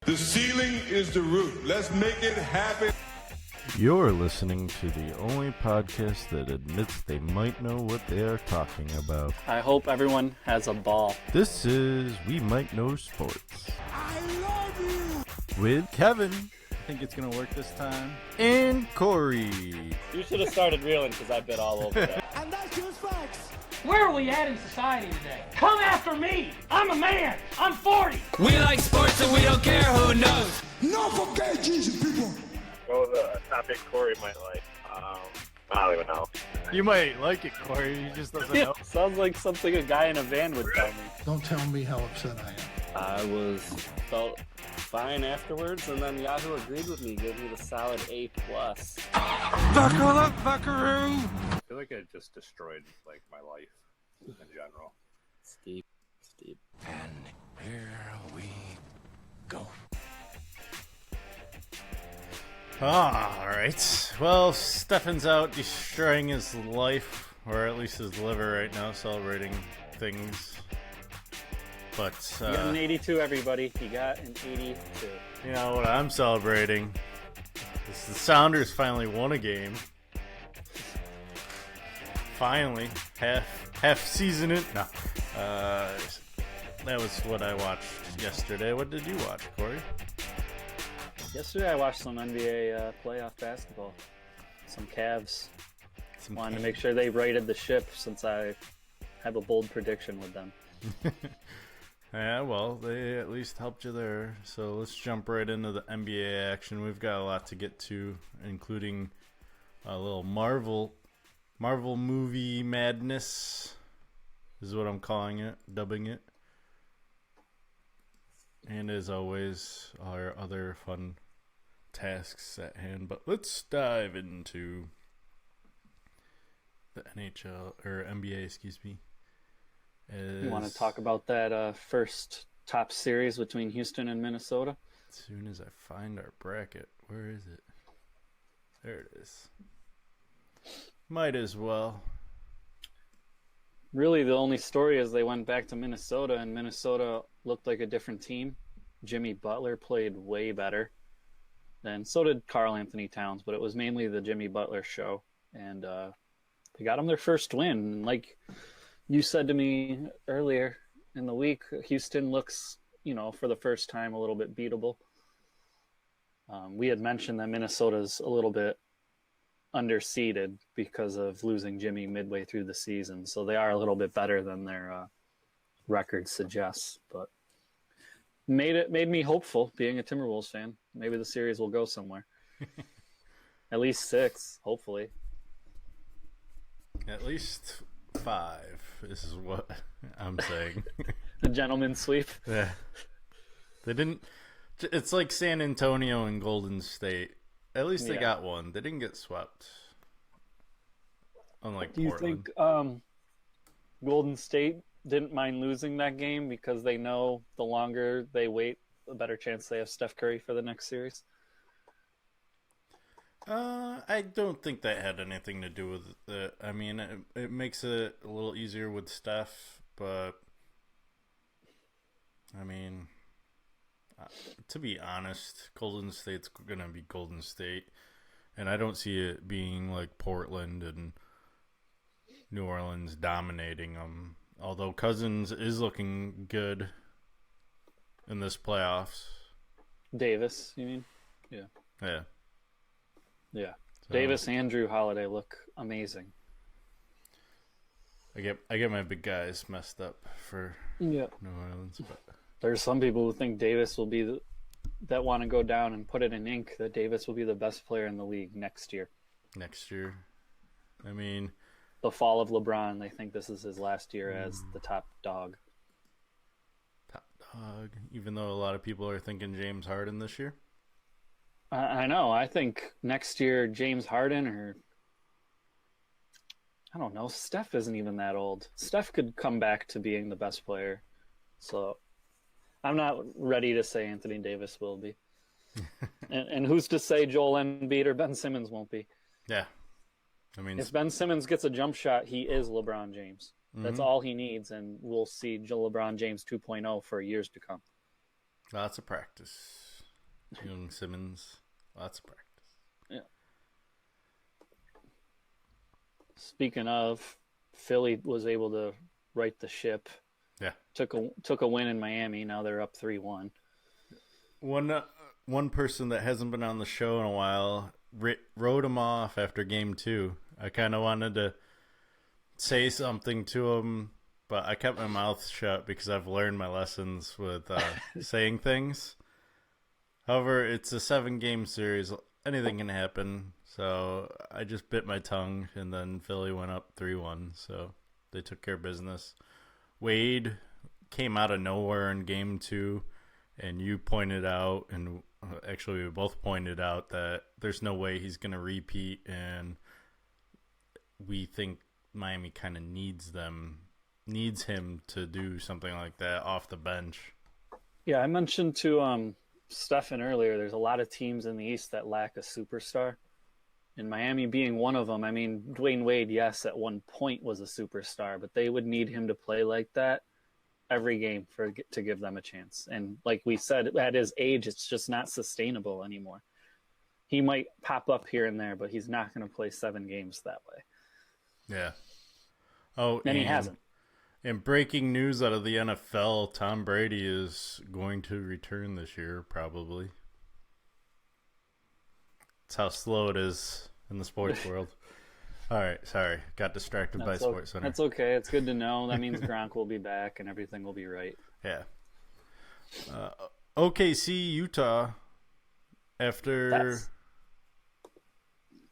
The ceiling is the roof. Let's make it happen. You're listening to the only podcast that admits they might know what they are talking about. I hope everyone has a ball. This is We Might Know Sports. I love you. With Kevin. I think it's going to work this time. And Corey. You should have started reeling because I bit all over that. And that's just facts. Where are we at in society today? Come after me! I'm a man! I'm 40! We like sports and we don't care who knows. No forget Jesus, people. What was a topic Corey might like? I don't even know. You might like it, Corey. He just doesn't know. Sounds like something a guy in a van would tell me. Don't tell me how upset I am. Felt fine afterwards, and then Yahoo agreed with me, gave me the solid A+. Buckle up, buckaroo! I feel like it just destroyed like my life in general. Steep. And here we go. All right. Well, Stefan's out destroying his life, or at least his liver right now, celebrating things. But, You got an 82, everybody. You got an 82. you know what I'm celebrating? Is the Sounders finally won a game. Finally. Half season it. No. That was what I watched yesterday. What did you watch, Corey? Yesterday I watched some NBA playoff basketball. Some Cavs. Wanted to make sure they righted the ship since I have a bold prediction with them. Yeah, well, they at least helped you there. So let's jump right into the NBA action. We've got a lot to get to, including a little Marvel movie madness, is what I'm calling it, dubbing it. And as always, our other fun tasks at hand. But let's dive into the NHL, or NBA, excuse me. You want to talk about that first top series between Houston and Minnesota? As soon as I find our bracket, where is it? There it is. Might as well. Really, the only story is they went back to Minnesota, and Minnesota looked like a different team. Jimmy Butler played way better, and so did Karl Anthony Towns, but it was mainly the Jimmy Butler show, and they got them their first win. And like you said to me earlier in the week, Houston looks, for the first time a little bit beatable. We had mentioned that Minnesota's a little bit underseeded because of losing Jimmy midway through the season, so they are a little bit better than their record suggests. But made me hopeful, being a Timberwolves fan. Maybe the series will go somewhere. At least 6, hopefully. At least 5. This is what I'm saying. A gentleman's sweep. Yeah. They didn't. It's like San Antonio and Golden State. At least they got one. They didn't get swept. Unlike Do you Portland. think Golden State didn't mind losing that game because they know the longer they wait, the better chance they have Steph Curry for the next series? I don't think that had anything to do with it. I mean, it makes it a little easier with Steph, but I mean, to be honest, Golden State's going to be Golden State, and I don't see it being like Portland and New Orleans dominating them. Although Cousins is looking good in this playoffs. Davis, you mean? Yeah. Yeah. Yeah. So, Davis and Drew Holiday look amazing. I get my big guys messed up for New Orleans, but There's some people who think Davis will be that want to go down and put it in ink that Davis will be the best player in the league next year. Next year. I mean, the fall of LeBron, they think this is his last year as the top dog. Top dog. Even though a lot of people are thinking James Harden this year. I know. I think next year James Harden or I don't know. Steph isn't even that old. Steph could come back to being the best player. So I'm not ready to say Anthony Davis will be. and who's to say Joel Embiid or Ben Simmons won't be? Yeah. I mean, if Ben Simmons gets a jump shot, he is LeBron James. That's all he needs, and we'll see LeBron James 2.0 for years to come. lots of practice. Young Simmons, lots of practice. Yeah. Speaking of, Philly was able to right the ship. Yeah. Took a win in Miami. Now they're up 3-1. One person that hasn't been on the show in a while wrote him off after game 2. I kind of wanted to say something to him, but I kept my mouth shut because I've learned my lessons with saying things. However, it's a 7-game series. Anything can happen. So I just bit my tongue, and then Philly went up 3-1. So they took care of business. Wade came out of nowhere in game 2, and you pointed out, and actually we both pointed out, that there's no way he's going to repeat, and we think Miami kind of needs him to do something like that off the bench. Yeah, I mentioned to Stefan earlier, there's a lot of teams in the East that lack a superstar. And Miami being one of them. I mean, Dwayne Wade, yes, at one point was a superstar, but they would need him to play like that every game to give them a chance. And like we said, at his age, it's just not sustainable anymore. He might pop up here and there, but he's not going to play 7 games that way. Yeah. Oh, and he hasn't. And breaking news out of the NFL, Tom Brady is going to return this year, probably. That's how slow it is in the sports world. All right, sorry. Got distracted by Sports Center. That's okay. It's good to know. That means Gronk will be back and everything will be right. Yeah. OKC, Utah, after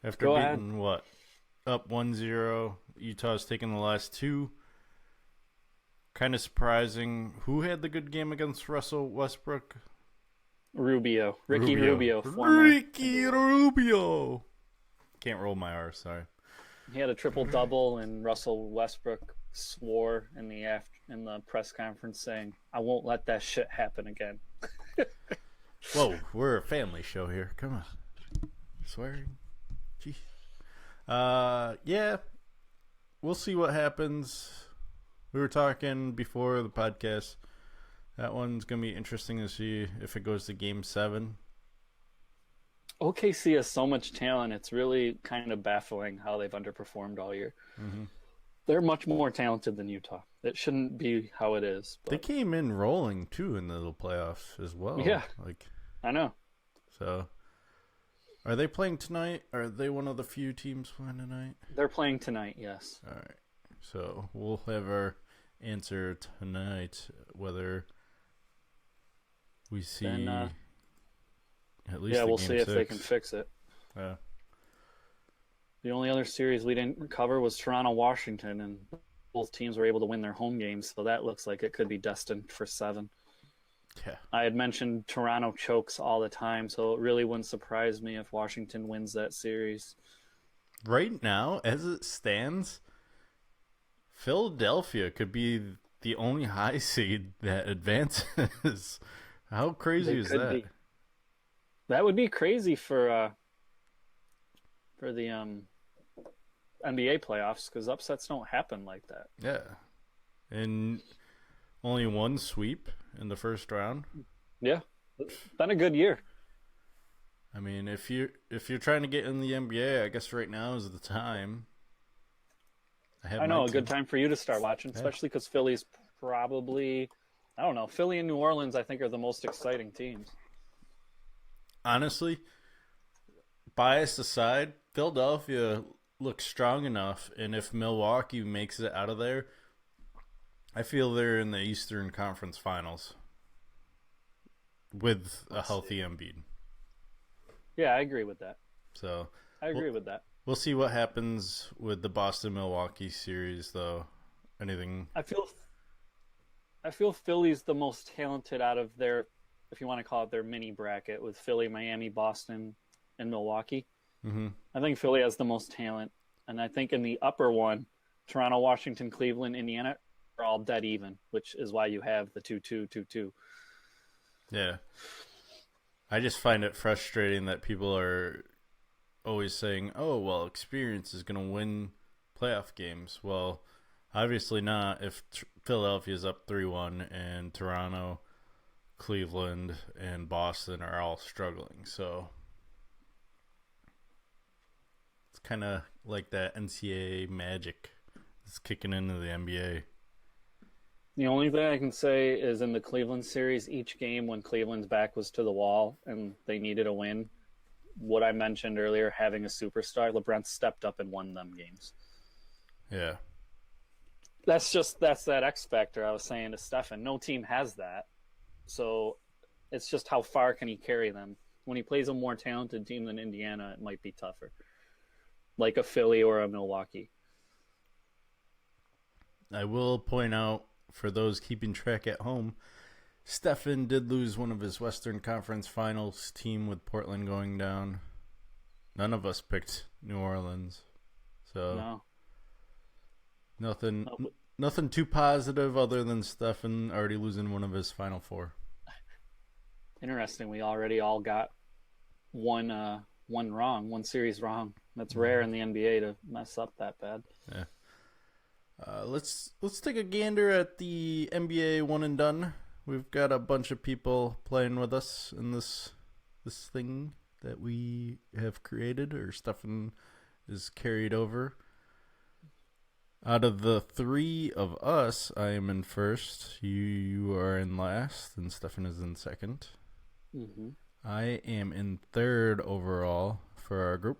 beating what? Up 1-0. Utah's taking the last 2. Kind of surprising. Who had the good game against Russell Westbrook? Ricky Rubio. Ricky Rubio. Can't roll my R, sorry. He had a triple-double, and Russell Westbrook swore in the press conference saying, "I won't let that shit happen again." Whoa, we're a family show here. Come on. Swearing. Gee. Yeah. We'll see what happens. We were talking before the podcast. That one's going to be interesting to see if it goes to Game 7. OKC has so much talent. It's really kind of baffling how they've underperformed all year. Mm-hmm. They're much more talented than Utah. It shouldn't be how it is. But... They came in rolling, too, in the playoffs as well. Yeah, I know. So, are they playing tonight? Are they one of the few teams playing tonight? They're playing tonight, yes. All right. So, we'll have our answer tonight, whether we see at least we'll see if they can fix it. Yeah. The only other series we didn't cover was Toronto-Washington, and both teams were able to win their home games, so that looks like it could be destined for 7. Yeah. I had mentioned Toronto chokes all the time, so it really wouldn't surprise me if Washington wins that series. Right now, as it stands, Philadelphia could be the only high seed that advances. How crazy is that? That would be crazy for the NBA playoffs, because upsets don't happen like that. Yeah, and only one sweep in the first round. Yeah, it's been a good year. I mean, if you're trying to get in the NBA, I guess right now is the time. I know, a good time for you to start watching, especially because Philly's probably, I don't know, Philly and New Orleans, I think, are the most exciting teams. Honestly, bias aside, Philadelphia looks strong enough, and if Milwaukee makes it out of there, I feel they're in the Eastern Conference Finals with a healthy Embiid. Yeah, I agree with that. So I agree with that. We'll see what happens with the Boston-Milwaukee series, though. Anything? I feel Philly's the most talented out of their, if you want to call it their mini bracket, with Philly, Miami, Boston, and Milwaukee. Mm-hmm. I think Philly has the most talent. And I think in the upper one, Toronto, Washington, Cleveland, Indiana are all dead even, which is why you have the 2-2-2-2. Yeah. I just find it frustrating that people are always saying, oh, well, experience is going to win playoff games. Well, obviously not if Philadelphia is up 3-1 and Toronto Cleveland and Boston are all struggling. So it's kind of like that NCAA magic is kicking into the NBA. The only thing I can say is in the Cleveland series, each game when Cleveland's back was to the wall and they needed a win, what I mentioned earlier, having a superstar, LeBron stepped up and won them games. Yeah. That's that X factor I was saying to Stefan. No team has that. So it's just how far can he carry them? When he plays a more talented team than Indiana, it might be tougher. Like a Philly or a Milwaukee. I will point out, for those keeping track at home, Stefan did lose one of his Western Conference Finals team with Portland going down. None of us picked New Orleans. So nothing too positive other than Stefan already losing one of his Final Four. Interesting. We already all got one series wrong. That's rare in the NBA to mess up that bad. Yeah. Let's take a gander at the NBA one and done. We've got a bunch of people playing with us in this thing that we have created, or Stefan is carried over. Out of the three of us, I am in first. You are in last, and Stefan is in second. Mm-hmm. I am in third overall for our group,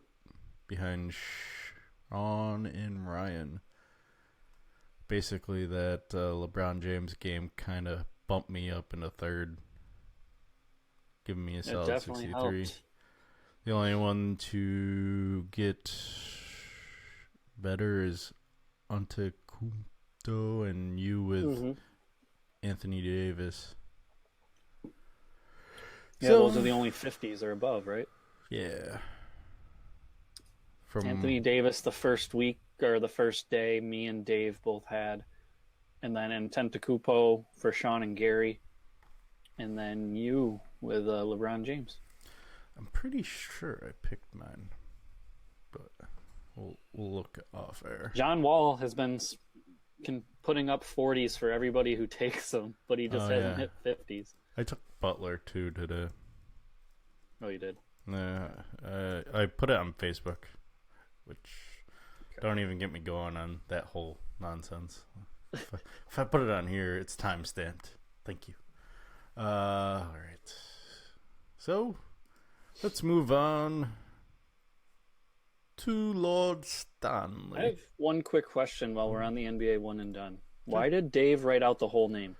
behind Sean and Ryan. Basically, that LeBron James game kind of bumped me up into third, giving me a solid 63. Helped. The only one to get better is Antetokounmpo and you with Anthony Davis. Yeah, those are the only 50s or above, right? Yeah. Anthony Davis the first week or the first day, me and Dave both had. And then Antetokounmpo for Sean and Gary. And then you with LeBron James. I'm pretty sure I picked mine. But we'll look off air. John Wall has been putting up 40s for everybody who takes them, but he just hasn't hit 50s. I took Butler too today. Oh, you did? Yeah, I put it on Facebook, which don't even get me going on that whole nonsense. If I put it on here, it's time stamped. Thank you. All right. So let's move on to Lord Stanley. I have one quick question while we're on the NBA one and done. Why did Dave write out the whole name?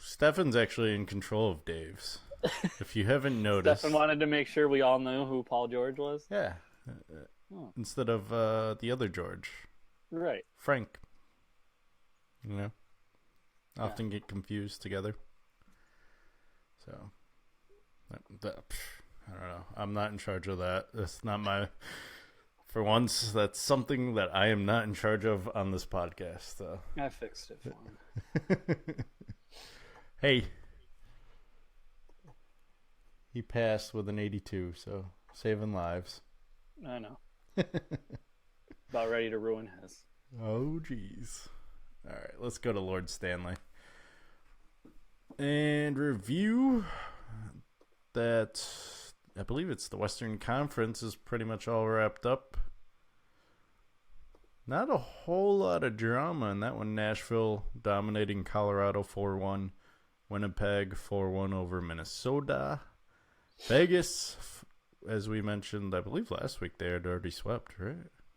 Stefan's actually in control of Dave's. If you haven't noticed. Stefan wanted to make sure we all knew who Paul George was? Yeah. Instead of the other George. Right. Frank. You know? Often get confused together. So. I don't know. I'm not in charge of that. That's not my... For once, that's something that I am not in charge of on this podcast. So. I fixed it for him. Hey. He passed with an 82, so saving lives. I know. About ready to ruin his. Oh, jeez. All right, let's go to Lord Stanley. And review that, I believe it's the Western Conference is pretty much all wrapped up. Not a whole lot of drama in that one. Nashville dominating Colorado 4-1. Winnipeg 4-1 over Minnesota. Vegas, as we mentioned, I believe last week they had already swept, right?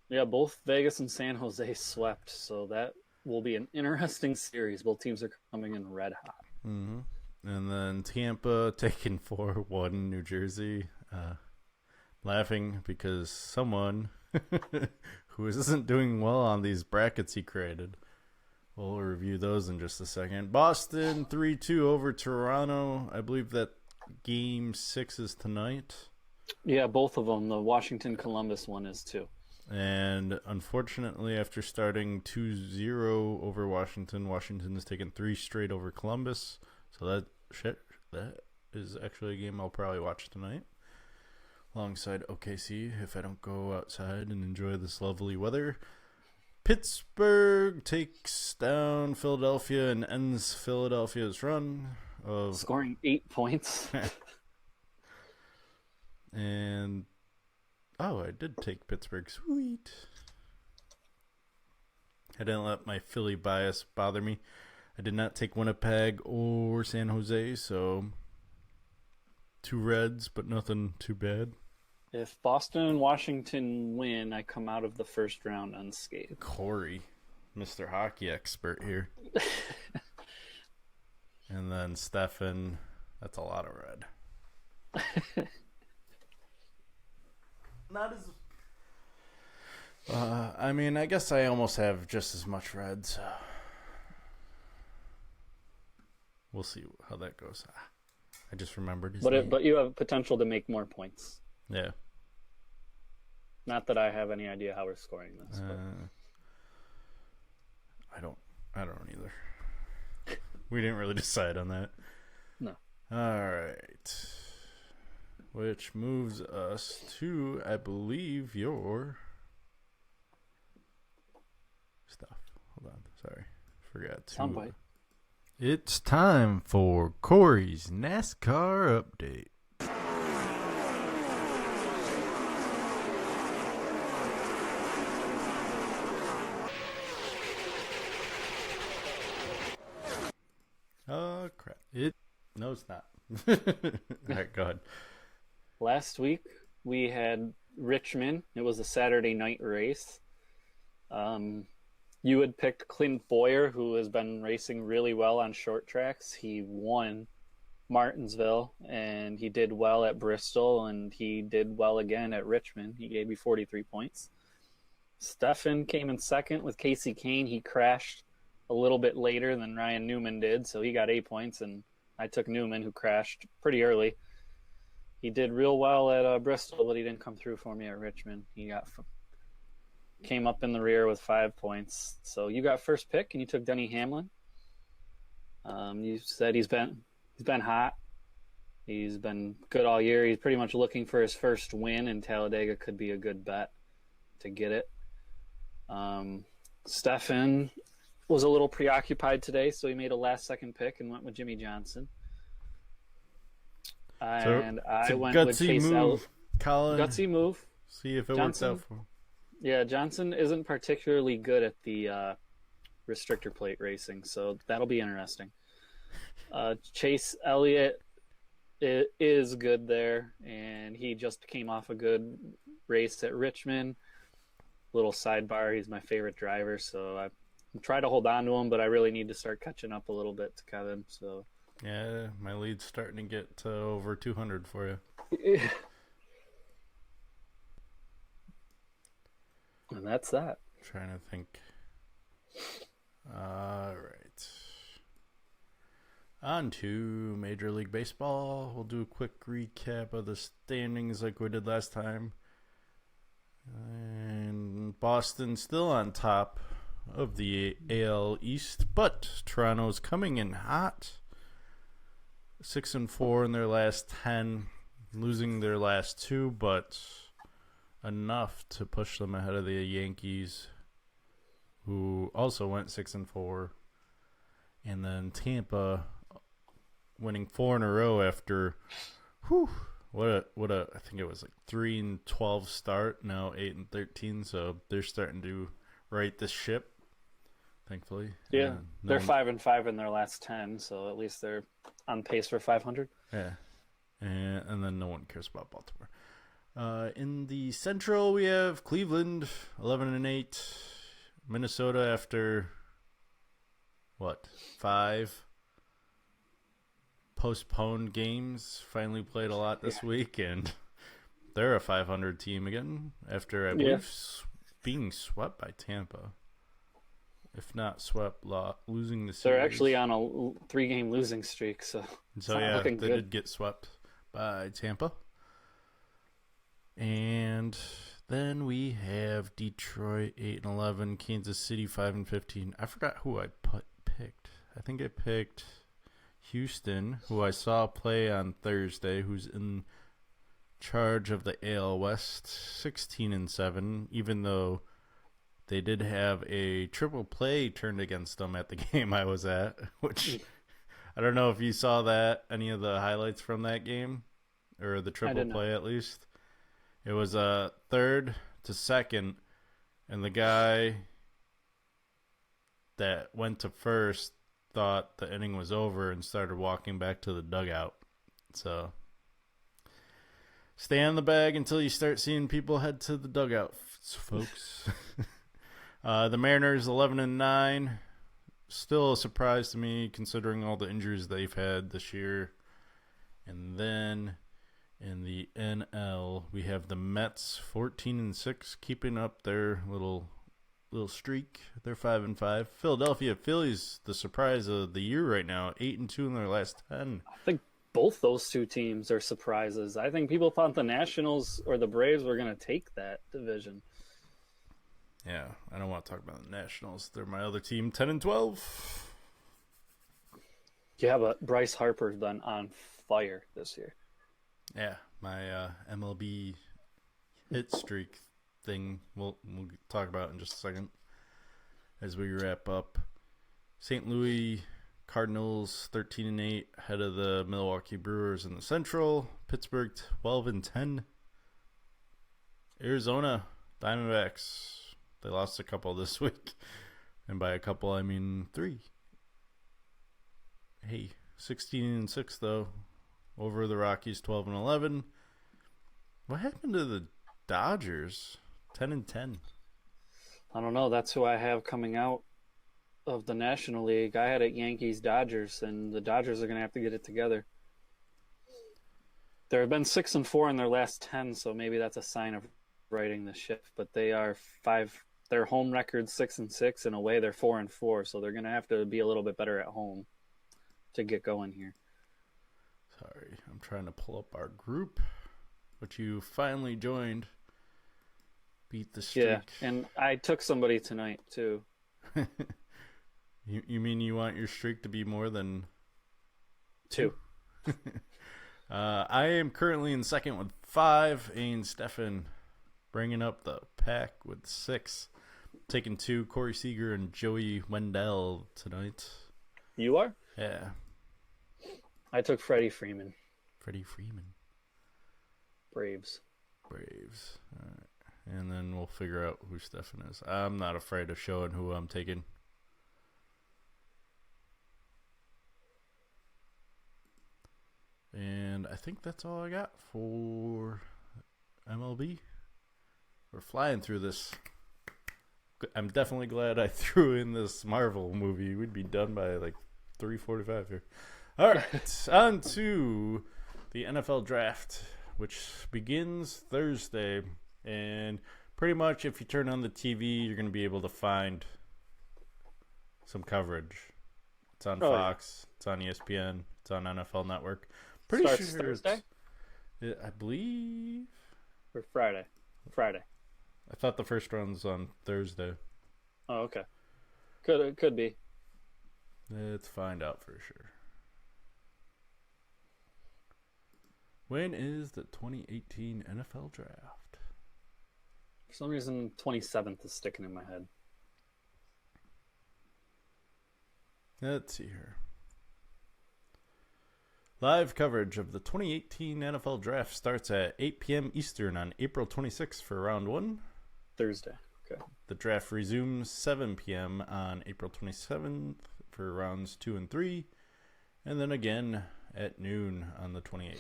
Yeah, both Vegas and San Jose swept, so that will be an interesting series. Both teams are coming in red hot. Mm-hmm. And then Tampa taking 4-1 New Jersey. Laughing because someone who isn't doing well on these brackets he created. We'll review those in just a second. Boston 3-2 over Toronto. I believe that Game 6 is tonight. Yeah, both of them. The Washington-Columbus one is too. And unfortunately, after starting 2-0 over Washington, Washington has taken 3 straight over Columbus. So that is actually a game I'll probably watch tonight. Alongside OKC, if I don't go outside and enjoy this lovely weather. Pittsburgh takes down Philadelphia and ends Philadelphia's run. of Scoring 8 points. and I did take Pittsburgh. Sweet. I didn't let my Philly bias bother me. I did not take Winnipeg or San Jose, so 2 Reds, but nothing too bad. If Boston and Washington win, I come out of the first round unscathed. Corey, Mr. Hockey expert here. And then Stefan, that's a lot of red. Not as... I mean, I guess I almost have just as much red, so... We'll see how that goes. I just remembered his name. But you have potential to make more points. Yeah. Not that I have any idea how we're scoring this. I don't either. We didn't really decide on that. No. All right. Which moves us to, I believe, your stuff. Hold on. Sorry. Forgot to. Soundbite. It's time for Corey's NASCAR update. Oh, crap. No, it's not. All right, go ahead. Last week, we had Richmond. It was a Saturday night race. You had picked Clint Boyer, who has been racing really well on short tracks. He won Martinsville, and he did well at Bristol, and he did well again at Richmond. He gave you 43 points. Stefan came in second with Casey Kane. He crashed a little bit later than Ryan Newman did, so he got 8 points, and I took Newman, who crashed pretty early. He did real well at Bristol, but he didn't come through for me at Richmond. He came up in the rear with 5 points. So you got first pick, and you took Denny Hamlin. You said he's been hot. He's been good all year. He's pretty much looking for his first win, and Talladega could be a good bet to get it. Stefan was a little preoccupied today, so he made a last-second pick and went with Jimmy Johnson. And I went with Chase Elliott. Colin. Gutsy move. See if it Johnson, works out for him. Yeah, Johnson isn't particularly good at the restrictor plate racing, so that'll be interesting. Chase Elliott is good there, and he just came off a good race at Richmond. Little sidebar, he's my favorite driver, so I try to hold on to him, but I really need to start catching up a little bit to Kevin. So yeah, my lead's starting to get to over 200 for you. And that's that. Trying to think. All right. On to Major League Baseball. We'll do a quick recap of the standings like we did last time. And Boston still on top of the AL East, but Toronto's coming in hot. 6-4 in their last 10, losing their last 2, but enough to push them ahead of the Yankees, who also went 6-4, and then Tampa winning 4 in a row after what a I think it was like 3-12 start, now 8-13, so they're starting to right the ship, thankfully. Yeah, they're 5-5 in their last 10, so at least they're on pace for 500. Yeah, and then no one cares about Baltimore. In the Central, we have Cleveland 11-8, Minnesota after 5 postponed games finally played a lot this week, and they're a 500 team again after I believe being swept by Tampa. If not swept, losing the series. They're actually on a 3-game losing streak, so yeah, they did get swept by Tampa. And then we have Detroit 8-11, Kansas City 5-15. I forgot who I picked. I think I picked Houston, who I saw play on Thursday, who's in charge of the AL West, 16-7, even though they did have a triple play turned against them at the game I was at, which I don't know if you saw that, any of the highlights from that game, or the triple play at least. It was a 3rd to 2nd, and the guy that went to first thought the inning was over and started walking back to the dugout. So stay on the bag until you start seeing people head to the dugout, folks. The Mariners 11-9. Still a surprise to me considering all the injuries they've had this year. And then in the NL, we have the Mets 14-6, keeping up their little streak. They're 5-5. Philadelphia Phillies, the surprise of the year right now, 8-2 in their last 10. I think both those two teams are surprises. I think people thought the Nationals or the Braves were going to take that division. Yeah, I don't want to talk about the Nationals. They're my other team, 10-12. Yeah, but Bryce Harper's been on fire this year. Yeah, my MLB hit streak thing we'll talk about in just a second as we wrap up. St. Louis Cardinals 13-8, ahead of the Milwaukee Brewers in the Central. Pittsburgh 12-10. Arizona Diamondbacks, they lost a couple this week, and by a couple I mean 3. Hey, 16-6 though, over the Rockies 12-11. What happened to the Dodgers? 10-10. I don't know. That's who I have coming out of the National League. I had it Yankees Dodgers, and the Dodgers are going to have to get it together. There have been 6-4 in their last 10, so maybe that's a sign of righting the ship. But they are 5. Their home record 6-6, and away they're 4-4. So they're going to have to be a little bit better at home to get going here. Sorry, I'm trying to pull up our group, which you finally joined. Beat the streak. Yeah, and I took somebody tonight too. You mean you want your streak to be more than 2? I am currently in second with 5, and Stefan bringing up the pack with 6. Taking 2, Corey Seager and Joey Wendell tonight. You are? Yeah. I took Freddie Freeman. Freddie Freeman. Braves. All right. And then we'll figure out who Stefan is. I'm not afraid of showing who I'm taking. And I think that's all I got for MLB. We're flying through this. I'm definitely glad I threw in this Marvel movie. We'd be done by like 3:45 here. All right, on to the NFL draft, which begins Thursday. And pretty much if you turn on the TV, you're going to be able to find some coverage. It's on Fox. Yeah. It's on ESPN. It's on NFL Network. Pretty Starts sure Thursday? I believe. Or Friday. I thought the first round's on Thursday. Oh, okay. Could be. Let's find out for sure. When is the 2018 NFL draft? For some reason, 27th is sticking in my head. Let's see here. Live coverage of the 2018 NFL Draft starts at 8 p.m. Eastern on April 26th for round 1. Thursday. Okay. The draft resumes 7 p.m. on April 27th for rounds 2 and 3. And then again at noon on the 28th.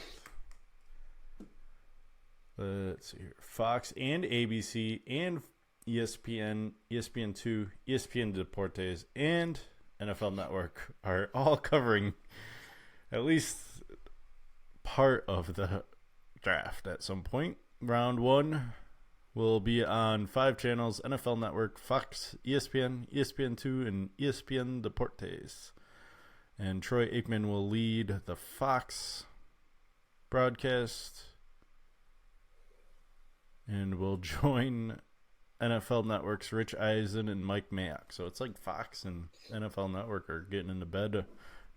Let's see here. Fox and ABC and ESPN, ESPN2, ESPN Deportes, and NFL Network are all covering at least part of the draft at some point. Round 1 will be on 5 channels: NFL Network, Fox, ESPN, ESPN2, and ESPN Deportes. And Troy Aikman will lead the Fox broadcast and will join NFL Network's Rich Eisen and Mike Mayock. So it's like Fox and NFL Network are getting into bed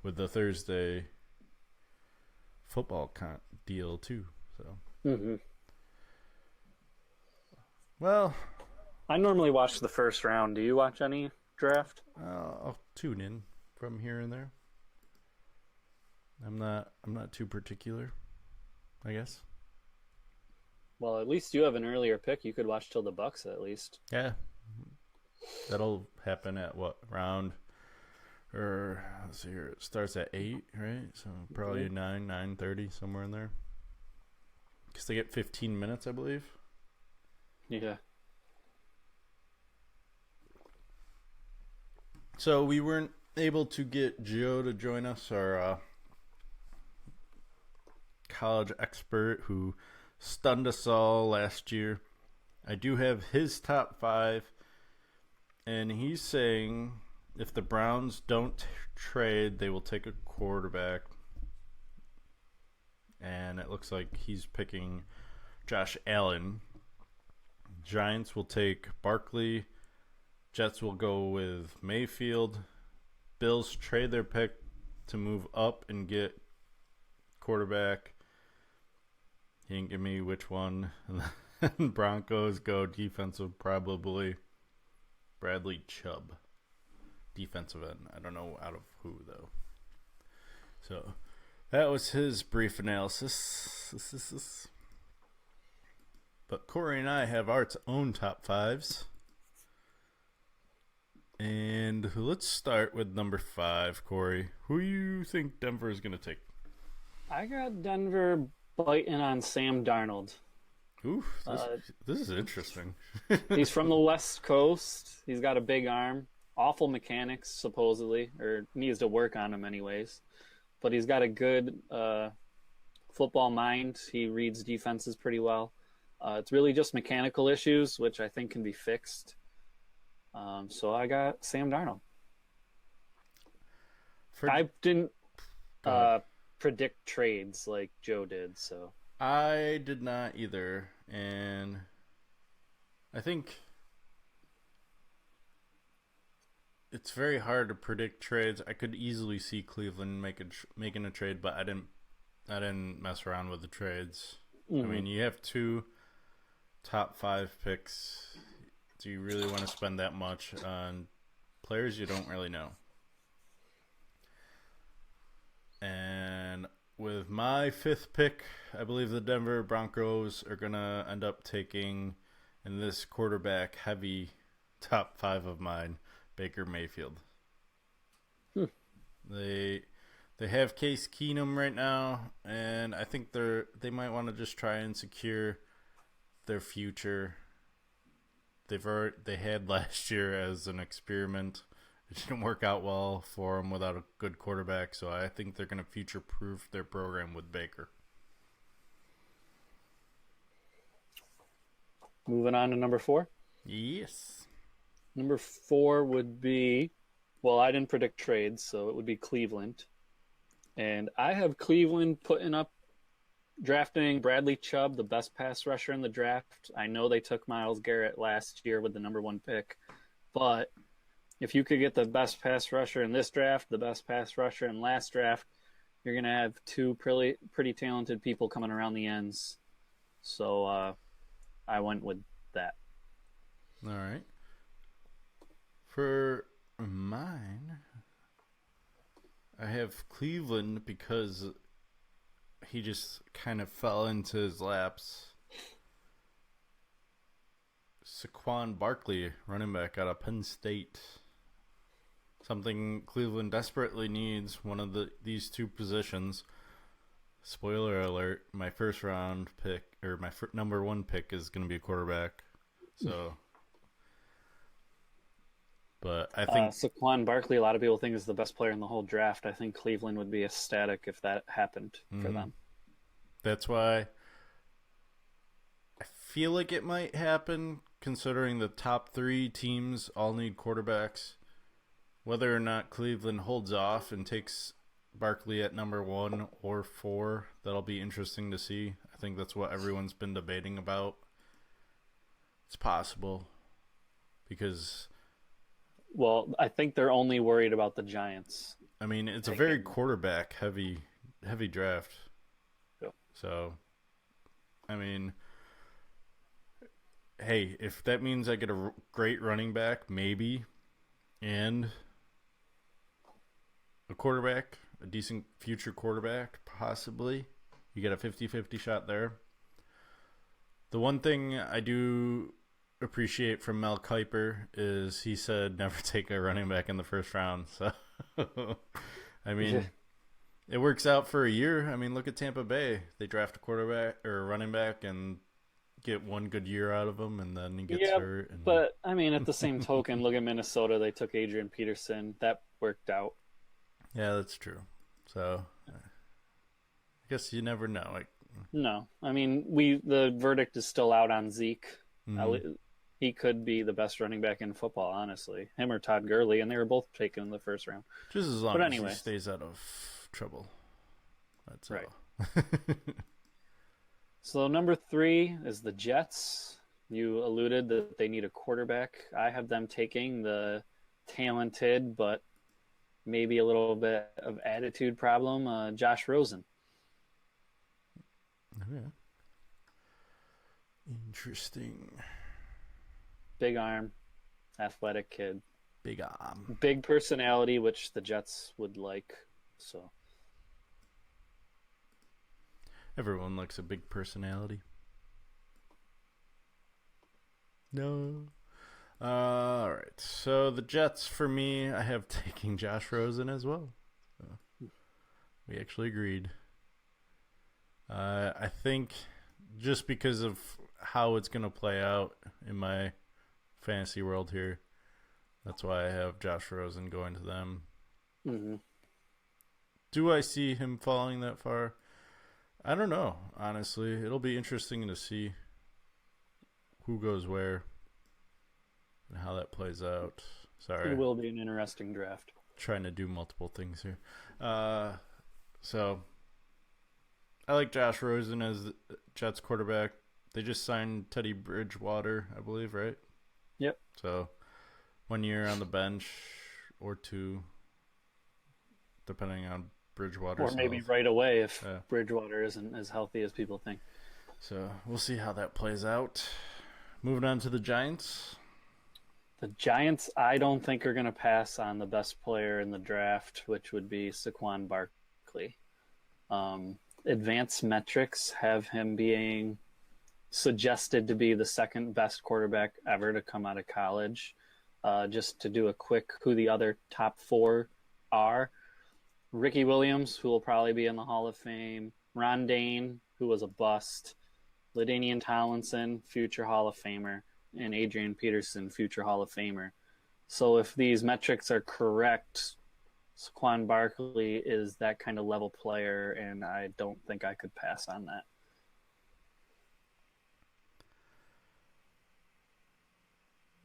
with the Thursday football deal too. So, Well, I normally watch the first round. Do you watch any draft? I'll tune in from here and there. I'm not too particular, I guess. Well, at least you have an earlier pick. You could watch till the Bucks at least. Yeah. That'll happen at what round? Or let's see here. It starts at 8, right? So probably 9:30, somewhere in there. Because they get 15 minutes, I believe. Yeah. So we weren't able to get Joe to join us, our college expert who stunned us all last year. I do have his top 5, and he's saying if the Browns don't trade, they will take a quarterback. And it looks like he's picking Josh Allen. Giants will take Barkley. Jets will go with Mayfield. Bills trade their pick to move up and get quarterback. He didn't give me which one. And then Broncos go defensive, probably Bradley Chubb. Defensive end. I don't know out of who, though. So that was his brief analysis. But Corey and I have our own top 5s. And let's start with number 5, Corey. Who do you think Denver is going to take? I got Denver biting on Sam Darnold. Ooh, this is interesting. He's from the West Coast. He's got a big arm. Awful mechanics, supposedly, or needs to work on them anyways. But he's got a good football mind. He reads defenses pretty well. It's really just mechanical issues, which I think can be fixed. So I got Sam Darnold. I didn't predict trades like Joe did, so. I did not either, and I think it's very hard to predict trades. I could easily see Cleveland making a trade, but I didn't mess around with the trades. Mm-hmm. I mean, you have 2 top 5 picks. Do you really want to spend that much on players you don't really know? And with my 5th pick, I believe the Denver Broncos are going to end up taking, in this quarterback-heavy top 5 of mine, Baker Mayfield. They have Case Keenum right now, and I think they might want to just try and secure their future. They had last year as an experiment. It didn't work out well for them without a good quarterback, so I think they're going to future-proof their program with Baker. Moving on to number 4? Yes. Number 4 would be, well, I didn't predict trades, so it would be Cleveland. And I have Cleveland drafting Bradley Chubb, the best pass rusher in the draft. I know they took Myles Garrett last year with the number 1 pick, but if you could get the best pass rusher in this draft, the best pass rusher in last draft, you're going to have 2 pretty talented people coming around the ends. So I went with that. All right. For mine, I have Cleveland because he just kind of fell into his laps. Saquon Barkley, running back out of Penn State. Something Cleveland desperately needs, one of these 2 positions. Spoiler alert, my first round pick, or my number 1 pick is going to be a quarterback. So, but I think Saquon Barkley, a lot of people think is the best player in the whole draft. I think Cleveland would be ecstatic if that happened for them. That's why I feel like it might happen, considering the top 3 teams all need quarterbacks. Whether or not Cleveland holds off and takes Barkley at number 1 or 4, that'll be interesting to see. I think that's what everyone's been debating about. It's possible because, well, I think they're only worried about the Giants. I mean, it's a very quarterback heavy draft. Yep. So, I mean, hey, if that means I get a great running back, maybe, and a quarterback, a decent future quarterback, possibly. You get a 50-50 shot there. The one thing I do appreciate from Mel Kiper is he said never take a running back in the first round. So, I mean, it works out for a year. I mean, look at Tampa Bay. They draft a quarterback or a running back and get one good year out of him, and then he gets hurt. And... But, I mean, at the same token, look at Minnesota. They took Adrian Peterson. That worked out. Yeah, that's true. So, I guess you never know. No. I mean, the verdict is still out on Zeke. Mm-hmm. He could be the best running back in football, honestly. Him or Todd Gurley, and they were both taken in the first round. Just as long as he stays out of trouble. That's right. All. So number 3 is the Jets. You alluded that they need a quarterback. I have them taking the talented but maybe a little bit of attitude problem, Josh Rosen. Oh, yeah. Interesting. Big arm, athletic kid. Big arm. Big personality, which the Jets would like. So everyone likes a big personality. No. All right. So the Jets, for me, I have taking Josh Rosen as well. So we actually agreed. I think just because of how it's going to play out in my fantasy world here, that's why I have Josh Rosen going to them. Mm-hmm. Do I see him falling that far? I don't know, honestly. It'll be interesting to see who goes where and how that plays out. Sorry. It will be an interesting draft. Trying to do multiple things here. So I like Josh Rosen as the Jets quarterback. They just signed Teddy Bridgewater, I believe, right? Yep. So 1 year on the bench or 2, depending on Bridgewater's or maybe health. right away if Bridgewater isn't as healthy as people think. So we'll see how that plays out. Moving on to the Giants. The Giants, I don't think are going to pass on the best player in the draft, which would be Saquon Barkley. Advanced metrics have him being suggested to be the second best quarterback ever to come out of college. Just to do a quick who the other top 4 are. Ricky Williams, who will probably be in the Hall of Fame. Ron Dane, who was a bust. LaDainian Tomlinson, future Hall of Famer. And Adrian Peterson, future Hall of Famer. So if these metrics are correct, Saquon Barkley is that kind of level player, and I don't think I could pass on that.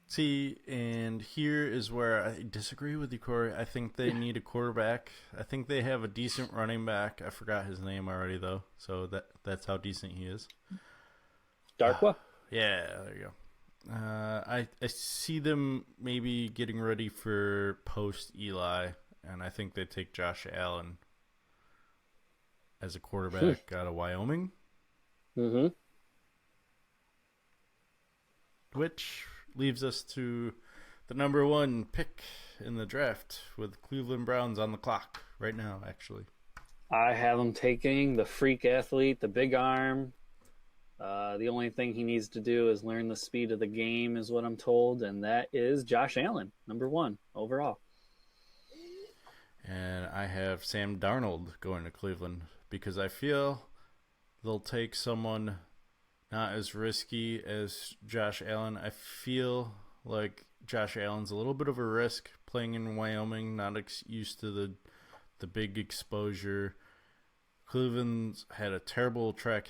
See, and here is where I disagree with you, Corey. I think they need a quarterback. I think they have a decent running back. I forgot his name already, though, so that's how decent he is. Darkwa? Yeah, there you go. I see them maybe getting ready for post-Eli, and I think they take Josh Allen as a quarterback out of Wyoming. Mm-hmm. Which leaves us to the number 1 pick in the draft with Cleveland Browns on the clock right now, actually. I have him taking the freak athlete, the big arm. The only thing he needs to do is learn the speed of the game, is what I'm told, and that is Josh Allen, number 1 overall. And I have Sam Darnold going to Cleveland because I feel they'll take someone not as risky as Josh Allen. I feel like Josh Allen's a little bit of a risk playing in Wyoming, not used to the big exposure. Cleveland's had a terrible track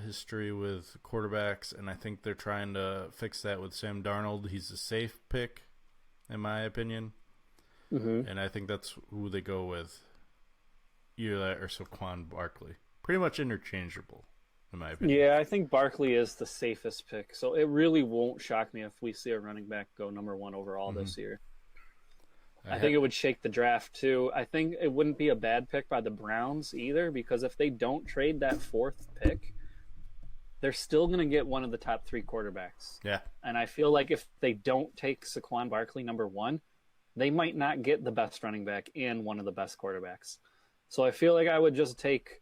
history with quarterbacks, and I think they're trying to fix that with Sam Darnold. He's a safe pick, in my opinion. Mm-hmm. And I think that's who they go with. Either that or Saquon Barkley. Pretty much interchangeable, in my opinion. Yeah, I think Barkley is the safest pick. So it really won't shock me if we see a running back go number 1 overall this year. I think it would shake the draft, too. I think it wouldn't be a bad pick by the Browns either, because if they don't trade that 4th pick, they're still going to get one of the top 3 quarterbacks. Yeah. And I feel like if they don't take Saquon Barkley number 1, they might not get the best running back and one of the best quarterbacks. So I feel like I would just take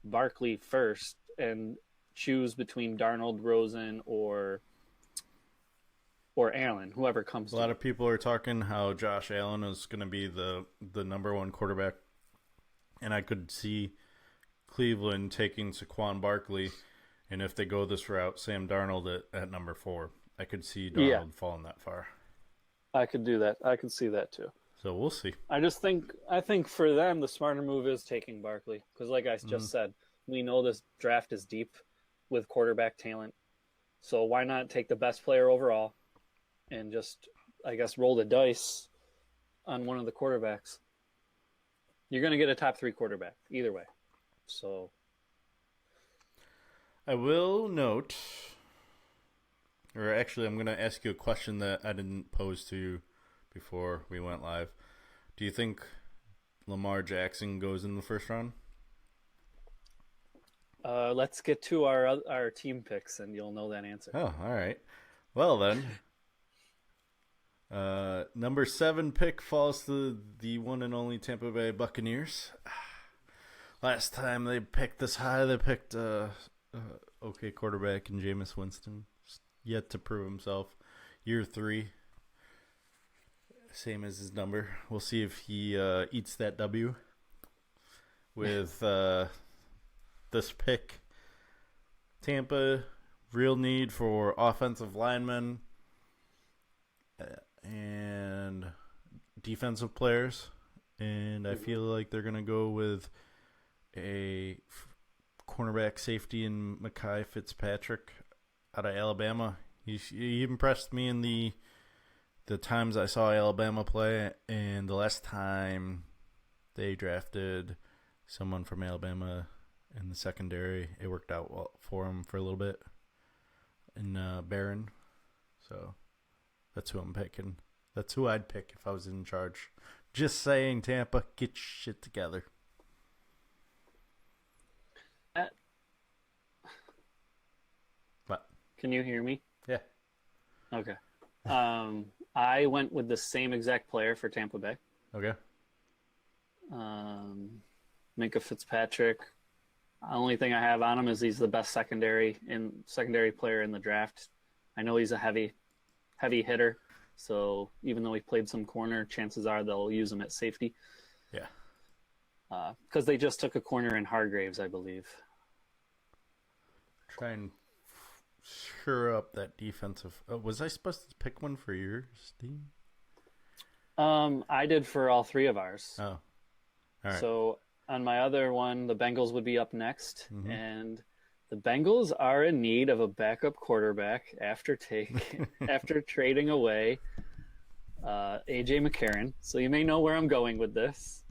Barkley first and choose between Darnold, Rosen, or Allen, whoever comes. A lot of people are talking how Josh Allen is going to be the number one quarterback, and I could see Cleveland taking Saquon Barkley, and if they go this route, Sam Darnold at number 4. I could see Darnold falling that far. I could do that. I could see that too. So we'll see. I think for them the smarter move is taking Barkley because, like I just said, we know this draft is deep with quarterback talent. So why not take the best player overall and just, I guess, roll the dice on one of the quarterbacks? You're going to get a top 3 quarterback either way. So I will note, or actually I'm going to ask you a question that I didn't pose to you before we went live. Do you think Lamar Jackson goes in the first round? Let's get to our team picks, and you'll know that answer. Oh, all right. Well, then. Number 7 pick falls to the one and only Tampa Bay Buccaneers. Last time they picked this high, they picked okay quarterback in Jameis Winston. Yet to prove himself. Year 3. Same as his number. We'll see if he eats that W with this pick. Tampa, real need for offensive linemen and defensive players. And I feel like they're going to go with a cornerback safety in Mekhi Fitzpatrick out of Alabama. He impressed me in the times I saw Alabama play, and the last time they drafted someone from Alabama in the secondary, it worked out well for him for a little bit in Barron. So that's who I'm picking. That's who I'd pick if I was in charge. Just saying, Tampa, get your shit together. What? Can you hear me? Yeah. Okay. I went with the same exact player for Tampa Bay. Okay. Minkah Fitzpatrick. The only thing I have on him is he's the best secondary player in the draft. I know he's a heavy hitter, so even though he played some corner, chances are they'll use him at safety. Yeah. Because they just took a corner in Hargraves, I believe. Try and sure up that defensive. Was I supposed to pick one for yours, Steve? I did for all 3 of ours. Oh, all right. So on my other one, the Bengals would be up next, and the Bengals are in need of a backup quarterback after trading away AJ McCarron. So you may know where I'm going with this.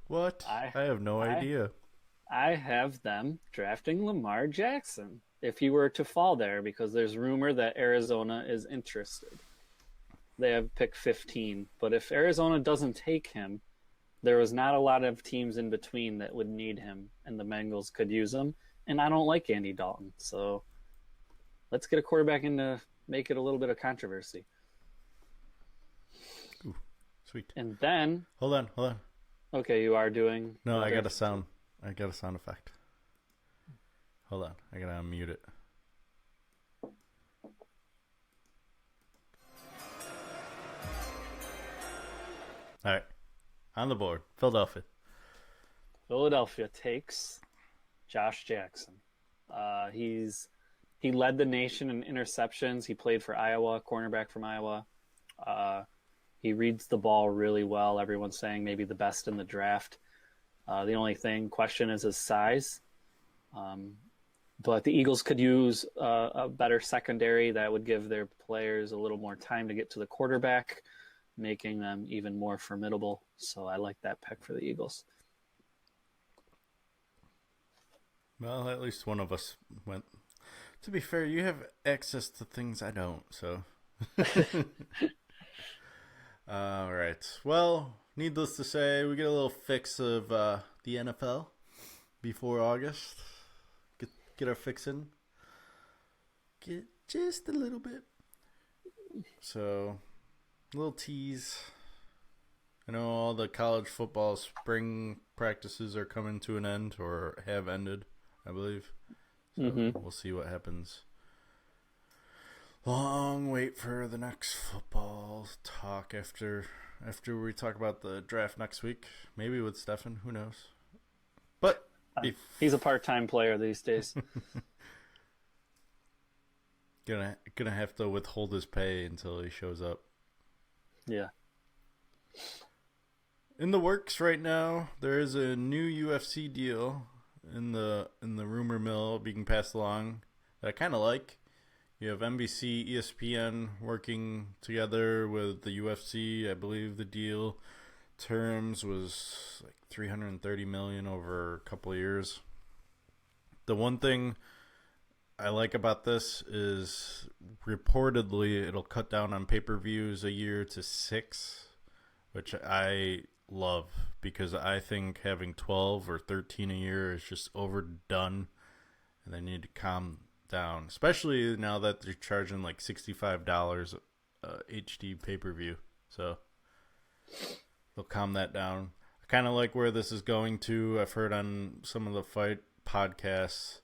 What? I have no idea. I have them drafting Lamar Jackson if he were to fall there, because there's rumor that Arizona is interested. They have pick 15, but if Arizona doesn't take him, there was not a lot of teams in between that would need him, and the Bengals could use him. And I don't like Andy Dalton, so let's get a quarterback in to make it a little bit of controversy. Ooh, sweet. And then... Hold on. Okay, you are doing... No, I got a sound effect. Hold on, I gotta unmute it. All right, on the board, Philadelphia. Philadelphia takes Josh Jackson. He led the nation in interceptions. He played for Iowa, cornerback from Iowa. He reads the ball really well. Everyone's saying maybe the best in the draft. The only question is his size. But the Eagles could use a better secondary that would give their players a little more time to get to the quarterback, making them even more formidable. So I like that pick for the Eagles. Well, at least one of us went. To be fair, you have access to things I don't, so. All right. Well, needless to say, we get a little fix of the NFL before August. Get our fix in. Get just a little bit. So, a little tease. I know all the college football spring practices are coming to an end or have ended, I believe. So we'll see what happens. Long wait for the next football talk after we talk about the draft next week. Maybe with Stefan, who knows? But he's a part-time player these days. Gonna have to withhold his pay until he shows up. Yeah. In the works right now, there is a new UFC deal in the rumor mill being passed along that I kind of like. You have NBC, ESPN working together with the UFC. I believe the deal terms was like $330 million over a couple of years. The one thing I like about this is reportedly it'll cut down on pay-per-views a year to 6, which I love because I think having 12 or 13 a year is just overdone, and they need to calm down, especially now that they're charging like $65 HD pay-per-view. So they'll calm that down. I kind of like where this is going to. I've heard on some of the fight podcasts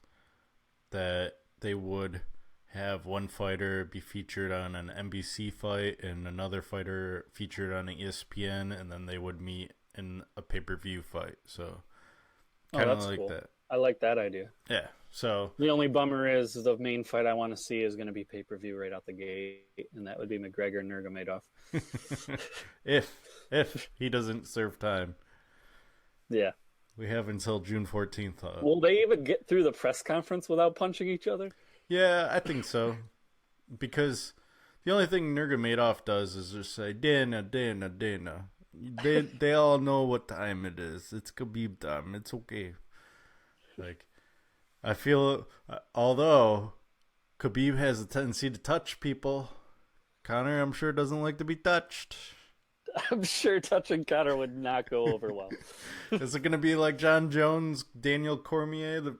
that they would have one fighter be featured on an NBC fight and another fighter featured on an ESPN, and then they would meet in a pay-per-view fight. So kind of like cool. that. I like that idea. Yeah. So the only bummer is the main fight I want to see is going to be pay-per-view right out the gate, and that would be McGregor and Nurmagomedov. if he doesn't serve time. Yeah. We have until June 14th. Will they even get through the press conference without punching each other? Yeah, I think so. Because the only thing Nurmagomedov does is just say, Dana. They all know what time it is. It's Khabib time. It's okay. Like, I feel, although Khabib has a tendency to touch people, Conor, I'm sure, doesn't like to be touched. I'm sure touching Conor would not go over well. Is it going to be like John Jones, Daniel Cormier, the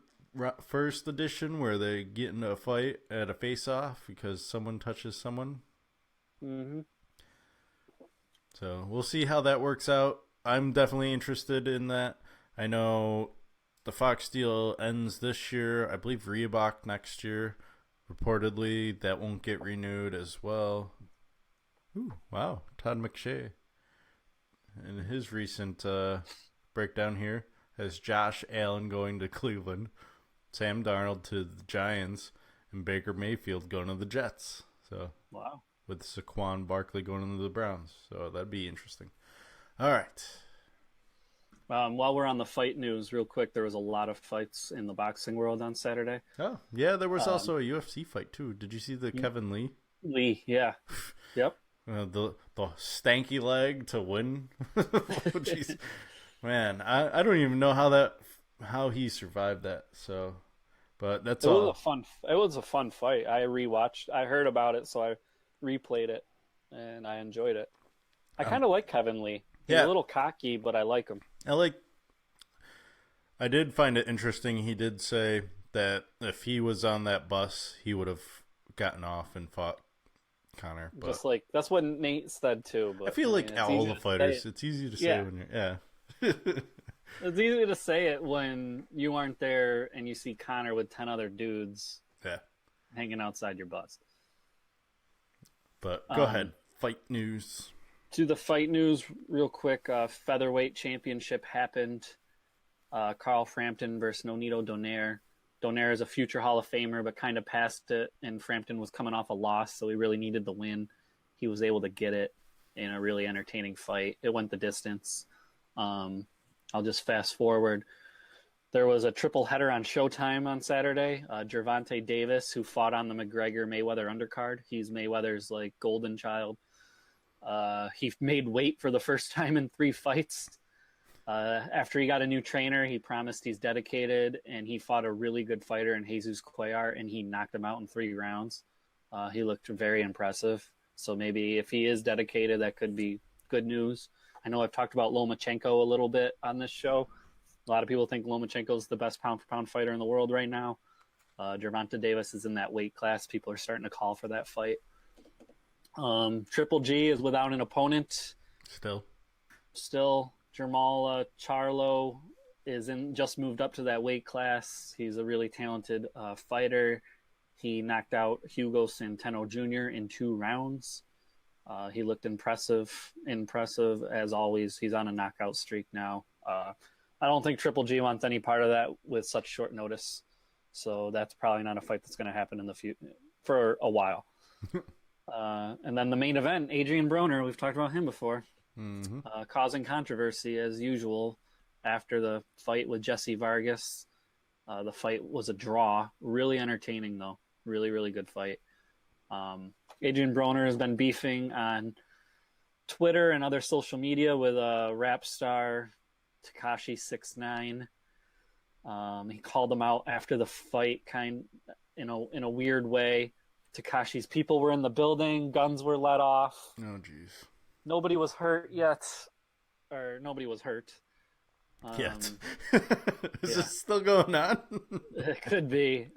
first edition, where they get into a fight at a face-off because someone touches someone? Mm-hmm. So we'll see how that works out. I'm definitely interested in that. I know the Fox deal ends this year. I believe Reebok next year. Reportedly, that won't get renewed as well. Ooh, wow. Todd McShay. In his recent breakdown here, has Josh Allen going to Cleveland, Sam Darnold to the Giants, and Baker Mayfield going to the Jets. So, wow. With Saquon Barkley going to the Browns. So that'd be interesting. All right. While we're on the fight news, real quick, there was a lot of fights in the boxing world on Saturday. Oh, yeah, there was also a UFC fight, too. Did you see the Kevin Lee? Lee, yeah. Yep. The stanky leg to win. Jeez. Man, I don't even know how he survived that. So, but that's all. It was a fun fight. I heard about it, so I replayed it, and I enjoyed it. I kind of like Kevin Lee. He's a little cocky, but I like him. I did find it interesting. He did say that if he was on that bus, he would have gotten off and fought Conor. But just like that's what Nate said too. But I feel like all the fighters, it's easy to say when you're It's easy to say it when you aren't there and you see Conor with 10 other dudes hanging outside your bus. But go ahead, fight news. To the fight news real quick. Featherweight championship happened. Carl Frampton versus Nonito Donaire. Donaire is a future Hall of Famer, but kind of passed it, and Frampton was coming off a loss, so he really needed the win. He was able to get it in a really entertaining fight. It went the distance. I'll just fast forward. There was a triple header on Showtime on Saturday. Gervonta Davis, who fought on the McGregor-Mayweather undercard. He's Mayweather's like golden child. He made weight for the first time in 3 fights. After he got a new trainer, he promised he's dedicated, and he fought a really good fighter in Jesus Cuellar, and he knocked him out in 3 rounds. He looked very impressive. So maybe if he is dedicated, that could be good news. I know I've talked about Lomachenko a little bit on this show. A lot of people think Lomachenko is the best pound-for-pound fighter in the world right now. Gervonta Davis is in that weight class. People are starting to call for that fight. Triple G is without an opponent. Still. still. Jamal Charlo just moved up to that weight class. He's a really talented fighter. He knocked out Hugo Centeno Jr. in 2 rounds. He looked impressive as always. He's on a knockout streak now. I don't think Triple G wants any part of that with such short notice. So that's probably not a fight that's going to happen in the future for a while. And then the main event, Adrian Broner, we've talked about him before, causing controversy as usual after the fight with Jesse Vargas. The fight was a draw. Really entertaining, though. Really, really good fight. Adrian Broner has been beefing on Twitter and other social media with rap star Tekashi 6ix9ine. He called him out after the fight, in a weird way. Tekashi's people were in the building, guns were let off. Oh, jeez. Nobody was hurt yet, or nobody was hurt. Yet. Is this still going on? It could be.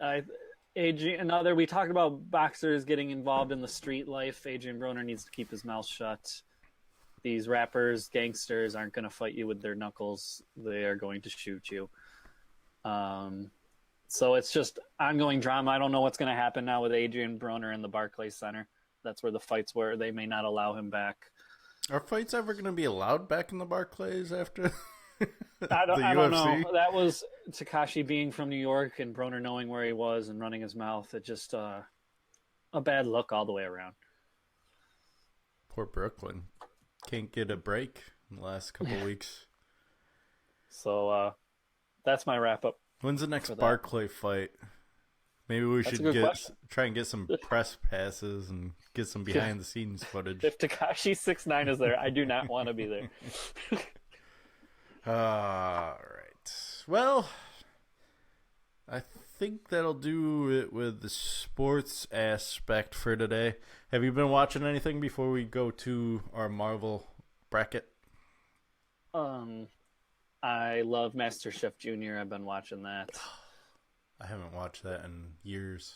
We talked about boxers getting involved in the street life. Adrian Broner needs to keep his mouth shut. These rappers, gangsters aren't going to fight you with their knuckles. They are going to shoot you. So it's just ongoing drama. I don't know what's going to happen now with Adrian Broner in the Barclays Center. That's where the fights were. They may not allow him back. Are fights ever going to be allowed back in the Barclays after I don't know. That was Tekashi being from New York and Broner knowing where he was and running his mouth. It just a bad look all the way around. Poor Brooklyn. Can't get a break in the last couple weeks. So that's my wrap-up. When's the next Barclay fight? Maybe we should try and get some press passes and get some behind-the-scenes footage. If Tekashi 6ix9ine is there, I do not want to be there. All right. Well, I think that'll do it with the sports aspect for today. Have you been watching anything before we go to our Marvel bracket? I love MasterChef Junior. I've been watching that. I haven't watched that in years,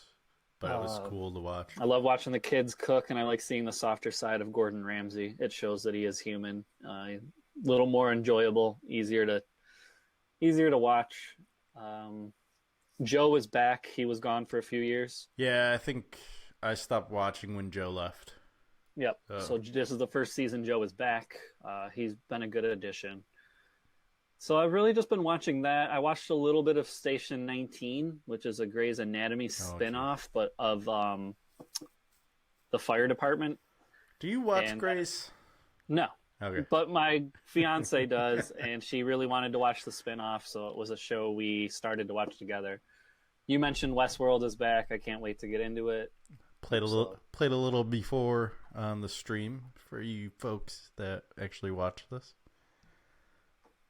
but it was cool to watch. I love watching the kids cook, and I like seeing the softer side of Gordon Ramsay. It shows that he is human. A little more enjoyable, easier to watch. Joe is back. He was gone for a few years. Yeah, I think I stopped watching when Joe left. Yep. So this is the first season Joe is back. He's been a good addition. So I've really just been watching that. I watched a little bit of Station 19, which is a Grey's Anatomy spinoff, but of the fire department. Do you watch Grey's? No. Okay. But my fiance does, and she really wanted to watch the spinoff, so it was a show we started to watch together. You mentioned Westworld is back. I can't wait to get into it. Played a little before on the stream for you folks that actually watch this.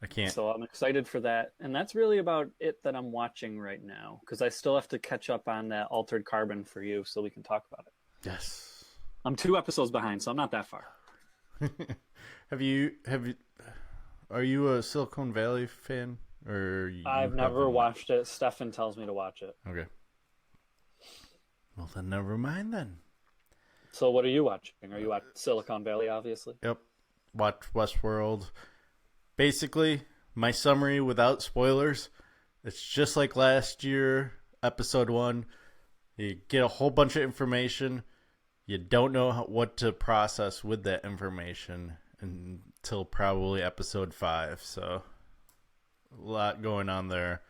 I can't. So I'm excited for that. And that's really about it that I'm watching right now, because I still have to catch up on that Altered Carbon for you so we can talk about it. Yes. I'm 2 episodes behind, so I'm not that far. Are you a Silicon Valley fan? Or I've never watched it. Stefan tells me to watch it. Okay. Well, then never mind then. So what are you watching? Are you watching Silicon Valley, obviously? Yep. Watch Westworld. Basically, my summary without spoilers, it's just like last year, episode 1. You get a whole bunch of information. You don't know what to process with that information until probably episode 5. So, a lot going on there.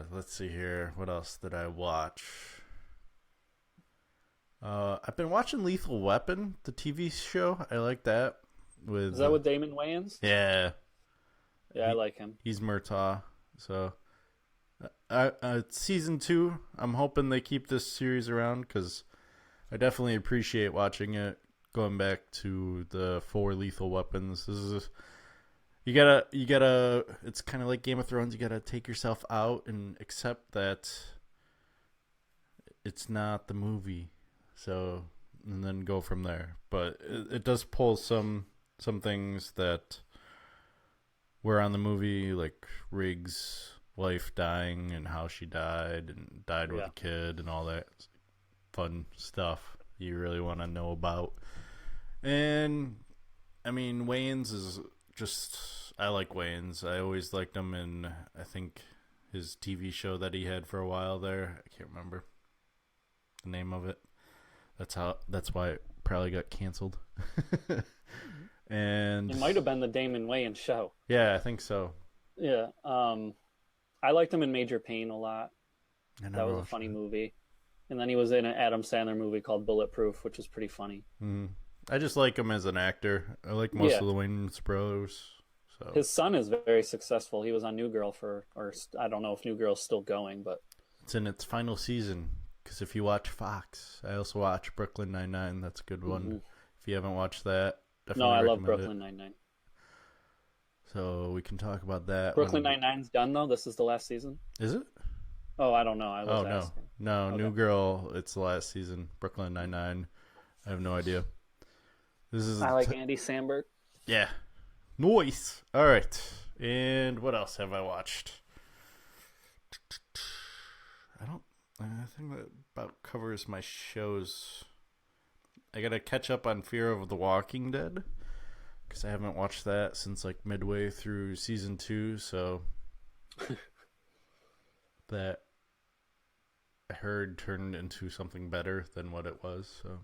Let's see here. What else did I watch? I've been watching Lethal Weapon, the TV show. I like that. Is that with Damon Wayans? Yeah. Yeah, I like him. He's Murtaugh. So, season 2, I'm hoping they keep this series around because I definitely appreciate watching it. Going back to the 4 Lethal Weapons. This is you gotta. It's kind of like Game of Thrones. You gotta take yourself out and accept that it's not the movie. So, and then go from there. But it does pull some things that were on the movie, like Riggs' wife dying and how she died and died with a kid and all that fun stuff you really want to know about. And I mean, Wayans is just... I like Wayans. I always liked him in, I think, his TV show that he had for a while there. I can't remember the name of it. That's why it probably got canceled. And It might have been the Damon Wayans show. yeah, I think so. Yeah. I liked him in Major Pain a lot. I That never was a watched funny it. movie. And then he was in an Adam Sandler movie called Bulletproof, which was pretty funny. I just like him as an actor. I like most Yeah. of the Wayans brothers. So His son is very successful. He was on New Girl or I don't know if New Girl's still going, but it's in its final season. Because if you watch Fox, I also watch Brooklyn Nine-Nine. That's a good one. If you haven't watched that, definitely no, I love recommend Brooklyn it. Nine-Nine. So we can talk about that. Brooklyn when- Nine-Nine's done, though? This is the last season? Is it? Oh, I don't know. I was Oh, no. asking. No, Okay. New Girl, it's the last season. Brooklyn Nine-Nine. I have no idea. This is I like Andy Samberg. Yeah. Nice. All right. And what else have I watched? I think that about covers my shows. I gotta catch up on Fear of the Walking Dead because I haven't watched that since like midway through season 2. So that I heard turned into something better than what it was. So.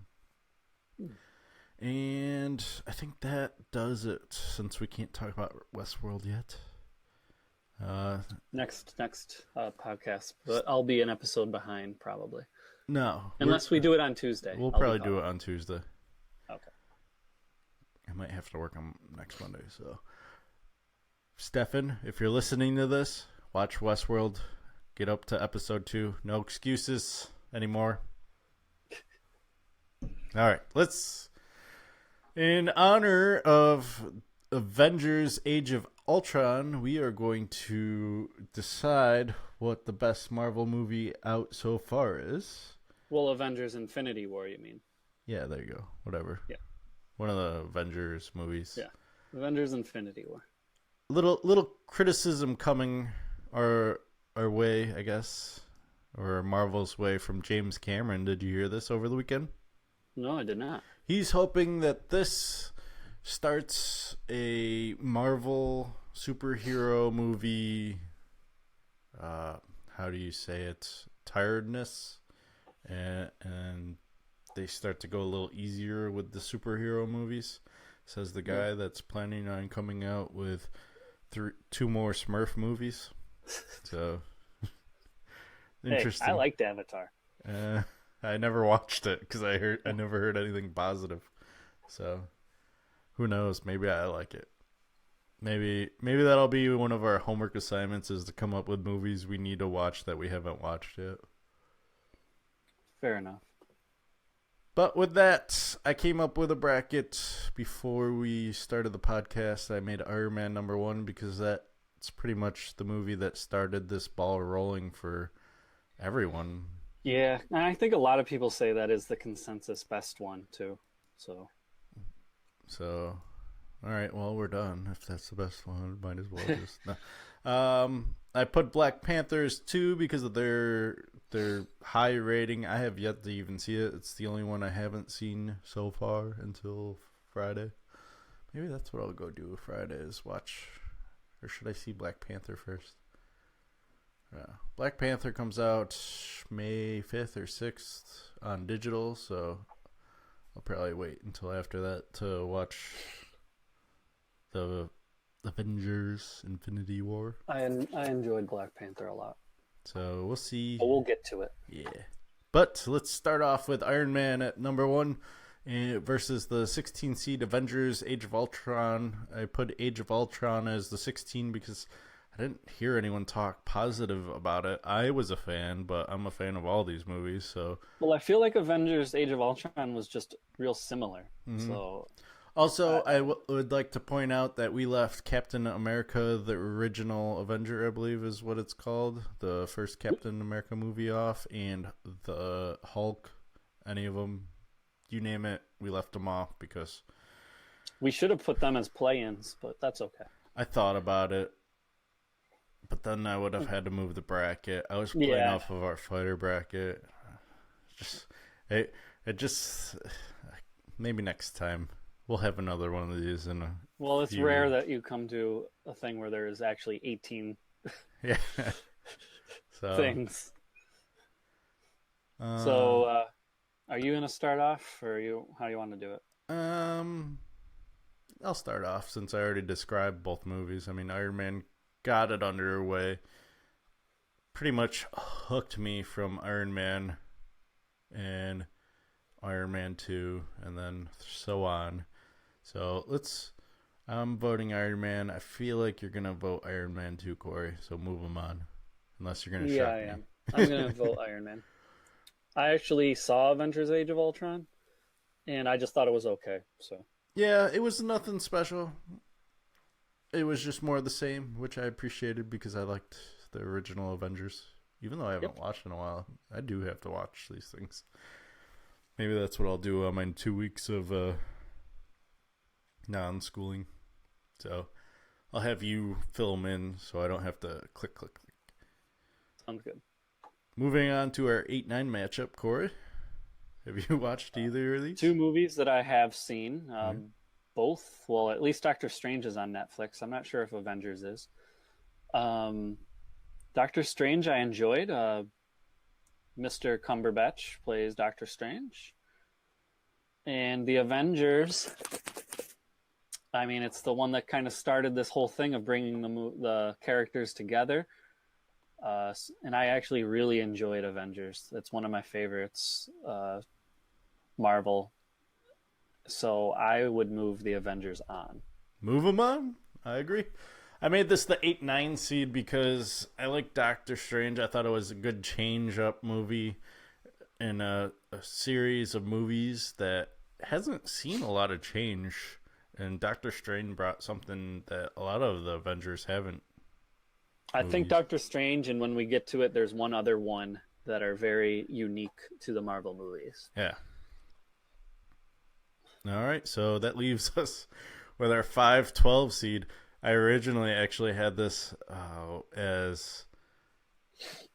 And I think that does it since we can't talk about Westworld yet. Next podcast, but I'll be an episode behind probably, No. unless we do it on Tuesday. We'll I'll be probably caught do up. it on Tuesday. Okay. I might have to work on next Monday, so. Stefan, if you're listening to this, watch Westworld. Get up to episode 2. No excuses anymore. All right, let's... In honor of Avengers Age of Ultron, we are going to decide what the best Marvel movie out so far is. Well, Avengers Infinity War, you mean? Yeah, there you go. Whatever. Yeah. One of the Avengers movies. Yeah. Avengers Infinity War. Little criticism coming our way, I guess. Or Marvel's way from James Cameron. Did you hear this over the weekend? No, I did not. He's hoping that this starts a Marvel superhero movie, how do you say it, tiredness, and they start to go a little easier with the superhero movies, says the guy that's planning on coming out with 2 more Smurf movies. So, interesting. Hey, I liked Avatar. I never watched it because I never heard anything positive. So, who knows? Maybe I like it. Maybe that'll be one of our homework assignments is to come up with movies we need to watch that we haven't watched yet. Fair enough. But with that, I came up with a bracket before we started the podcast. I made Iron Man #1 because that's pretty much the movie that started this ball rolling for everyone. Yeah, and I think a lot of people say that is the consensus best one too. So, all right, well, we're done. If that's the best one, might as well just. No. I put Black Panthers 2 because of their high rating. I have yet to even see it. It's the only one I haven't seen so far until Friday. Maybe that's what I'll go do Friday is watch. Or should I see Black Panther first? Black Panther comes out May 5th or 6th on digital, so I'll probably wait until after that to watch the Avengers Infinity War. I enjoyed Black Panther a lot. So we'll see. But we'll get to it. Yeah. But let's start off with Iron Man at #1 versus the 16 seed Avengers Age of Ultron. I put Age of Ultron as the 16 because I didn't hear anyone talk positive about it. I was a fan, but I'm a fan of all these movies, so. Well, I feel like Avengers Age of Ultron was just real similar. Mm-hmm. So Also, I would like to point out that we left Captain America, the original Avenger, I believe is what it's called, the first Captain America movie off, and the Hulk, any of them, you name it, we left them off because we should have put them as play-ins, but that's okay. I thought about it, but then I would have had to move the bracket. I was playing off of our fighter bracket. It just maybe next time We'll have another one of these in a Well, it's few- rare that you come to a thing where there is actually 18 yeah. So things. uh, So, are you gonna start off, or how do you want to do it? I'll start off since I already described both movies. I mean, Iron Man got it underway. Pretty much hooked me from Iron Man and Iron Man 2 and then so on. So I'm voting Iron Man. I feel like you're going to vote Iron Man 2, Corey. So move them on. Unless you're going to shock I me. am. I'm gonna vote Iron Man. I actually saw Avengers: Age of Ultron, and I just thought it was okay. So Yeah, it was nothing special. It was just more of the same, which I appreciated because I liked the original Avengers. Even though I haven't watched in a while, I do have to watch these things. Maybe that's what I'll do on my 2 weeks of non-schooling. So I'll have you film in so I don't have to click. sounds good. Moving on to our 8-9 matchup, Corey. Have you watched either of these? 2 movies that I have seen. Both. Well, at least Doctor Strange is on Netflix. I'm not sure if Avengers is. Doctor Strange I enjoyed. Mr. Cumberbatch plays Doctor Strange. And the Avengers, I mean, it's the one that kind of started this whole thing of bringing the characters together. And I actually really enjoyed Avengers. It's one of my favorites, Marvel. So I would move the Avengers on. Move them on. I agree. I made this the 8-9 seed because I like Doctor Strange. I thought it was a good change-up movie in a series of movies that hasn't seen a lot of change. And Doctor Strange brought something that a lot of the Avengers haven't. I think Doctor Strange, and when we get to it, there's one other one that are very unique to the Marvel movies. Yeah. All right, so that leaves us with our 5-12 seed. I originally actually had this as...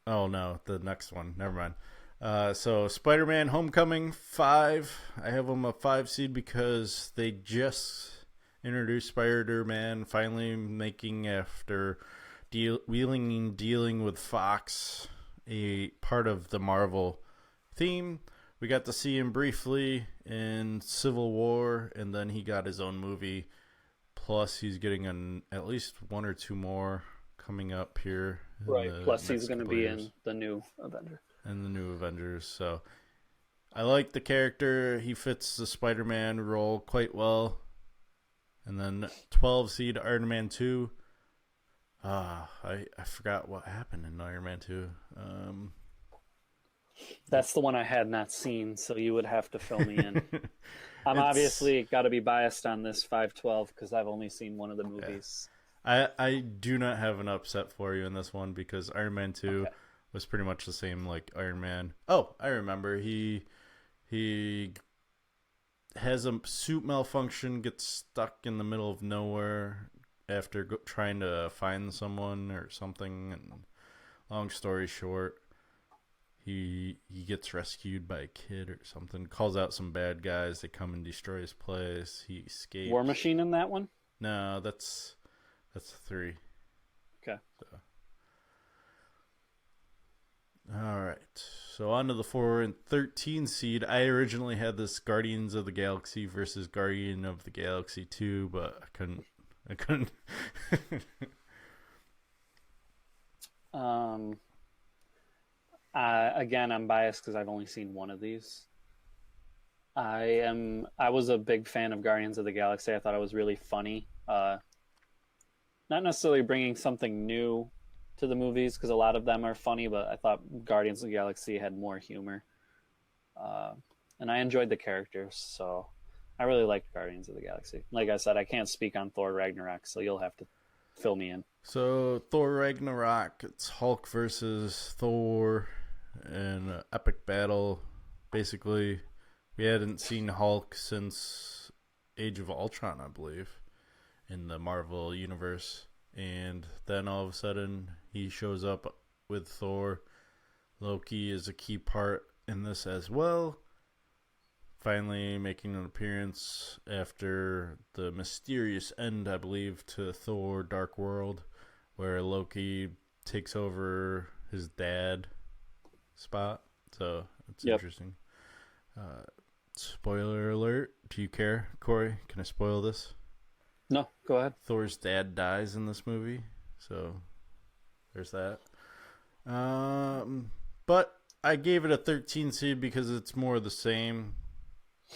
Oh, no, the next one. Never mind. So Spider-Man Homecoming 5. I have them a 5 seed because they just introduced Spider-Man, finally making, after wheeling and dealing with Fox, a part of the Marvel theme. We got to see him briefly in Civil War, and then he got his own movie. Plus, he's getting at least 1 or 2 more coming up here. Right. Plus, he's going to be in the new Avenger. And the new Avengers. So, I like the character. He fits the Spider-Man role quite well. And then 12 seed Iron Man 2. I forgot what happened in Iron Man 2. That's the one I had not seen, so you would have to fill me in. I'm obviously got to be biased on this 5-12 because I've only seen one of the movies. Yeah. I do not have an upset for you in this one because Iron Man 2 was pretty much the same like Iron Man. Oh, I remember. He has a suit malfunction, gets stuck in the middle of nowhere after trying to find someone or something. And long story short, he gets rescued by a kid or something, calls out some bad guys, they come and destroy his place, he escapes. War Machine in that one? No, that's 3. Okay. So. Alright, so on to the 4 and 13 seed. I originally had this Guardians of the Galaxy versus Guardian of the Galaxy 2, but I couldn't. Again, I'm biased because I've only seen one of these. I was a big fan of Guardians of the Galaxy. I thought it was really funny. Not necessarily bringing something new to the movies because a lot of them are funny, but I thought Guardians of the Galaxy had more humor. And I enjoyed the characters, so I really liked Guardians of the Galaxy. Like I said, I can't speak on Thor Ragnarok, so you'll have to fill me in. So Thor Ragnarok, it's Hulk versus Thor in an epic battle. Basically, we hadn't seen Hulk since Age of Ultron, I believe, in the Marvel universe. And then all of a sudden, he shows up with Thor. Loki is a key part in this as well. finally making an appearance after the mysterious end, I believe, to Thor Dark World, where Loki takes over his dad spot. So it's interesting. Spoiler alert. Do you care, Corey? Can I spoil this? No, go ahead. Thor's dad dies in this movie, so there's that. But I gave it a 13 seed because it's more of the same.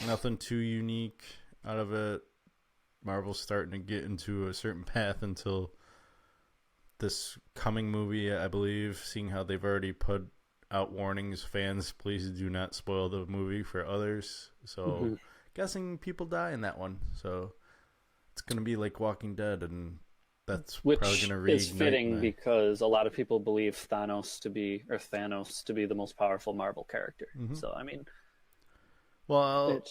Nothing too unique out of it. Marvel's starting to get into a certain path until this coming movie, I believe, seeing how they've already put out warnings, fans, please do not spoil the movie for others. So, guessing people die in that one. So, it's going to be like Walking Dead, and that's probably going to reignite. Which is fitting because a lot of people believe Thanos to be the most powerful Marvel character. So, I mean... Well,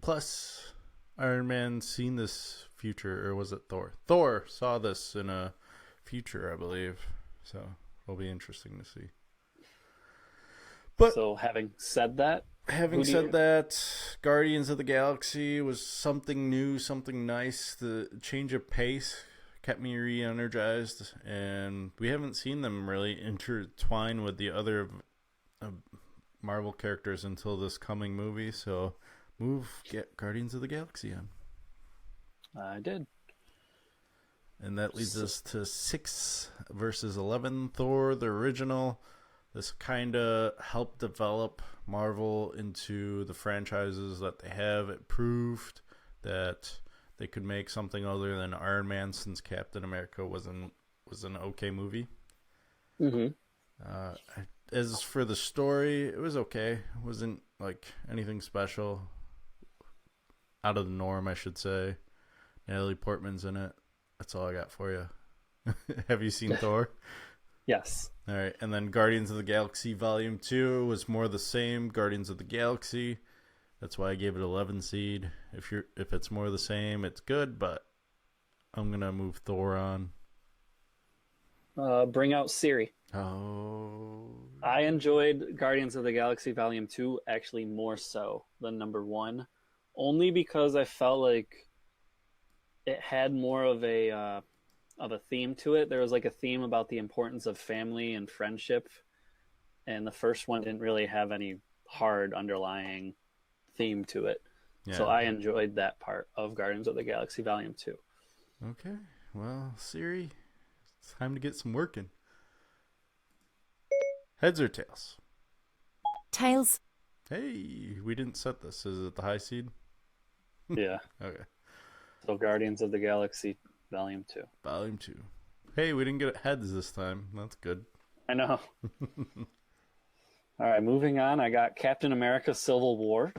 plus Iron Man's seen this future, or was it Thor? Thor saw this in a future, I believe. So it'll be interesting to see. But so having said that, Guardians of the Galaxy was something new, something nice. The change of pace kept me re-energized, and we haven't seen them really intertwine with the other Marvel characters until this coming movie, so get Guardians of the Galaxy on. I did. And that leads us to 6 versus 11, Thor, the original. This kind of helped develop Marvel into the franchises that they have. It proved that they could make something other than Iron Man, since Captain America was an okay movie. As for the story, it was okay. It wasn't like anything special. Out of the norm, I should say. Natalie Portman's in it. That's all I got for you. Have you seen Thor? Yes. All right. And then Guardians of the Galaxy Volume 2 was more the same. Guardians of the Galaxy. That's why I gave it 11 seed. If it's more the same, it's good, but I'm going to move Thor on. Bring out Siri. Oh. I enjoyed Guardians of the Galaxy Volume 2 actually more so than number 1, only because I felt like it had more of a theme to it. There was like a theme about the importance of family and friendship, and the first one didn't really have any hard underlying theme to it. Yeah. So I enjoyed that part of Guardians of the Galaxy Volume 2. Okay. Well, Siri, it's time to get some work in. Heads or tails? Tails. Hey, we didn't set this. Is it the high seed? Yeah. Okay. So Guardians of the Galaxy Volume 2. Volume 2. Hey, we didn't get heads this time. That's good. I know. All right, moving on. I got Captain America Civil War.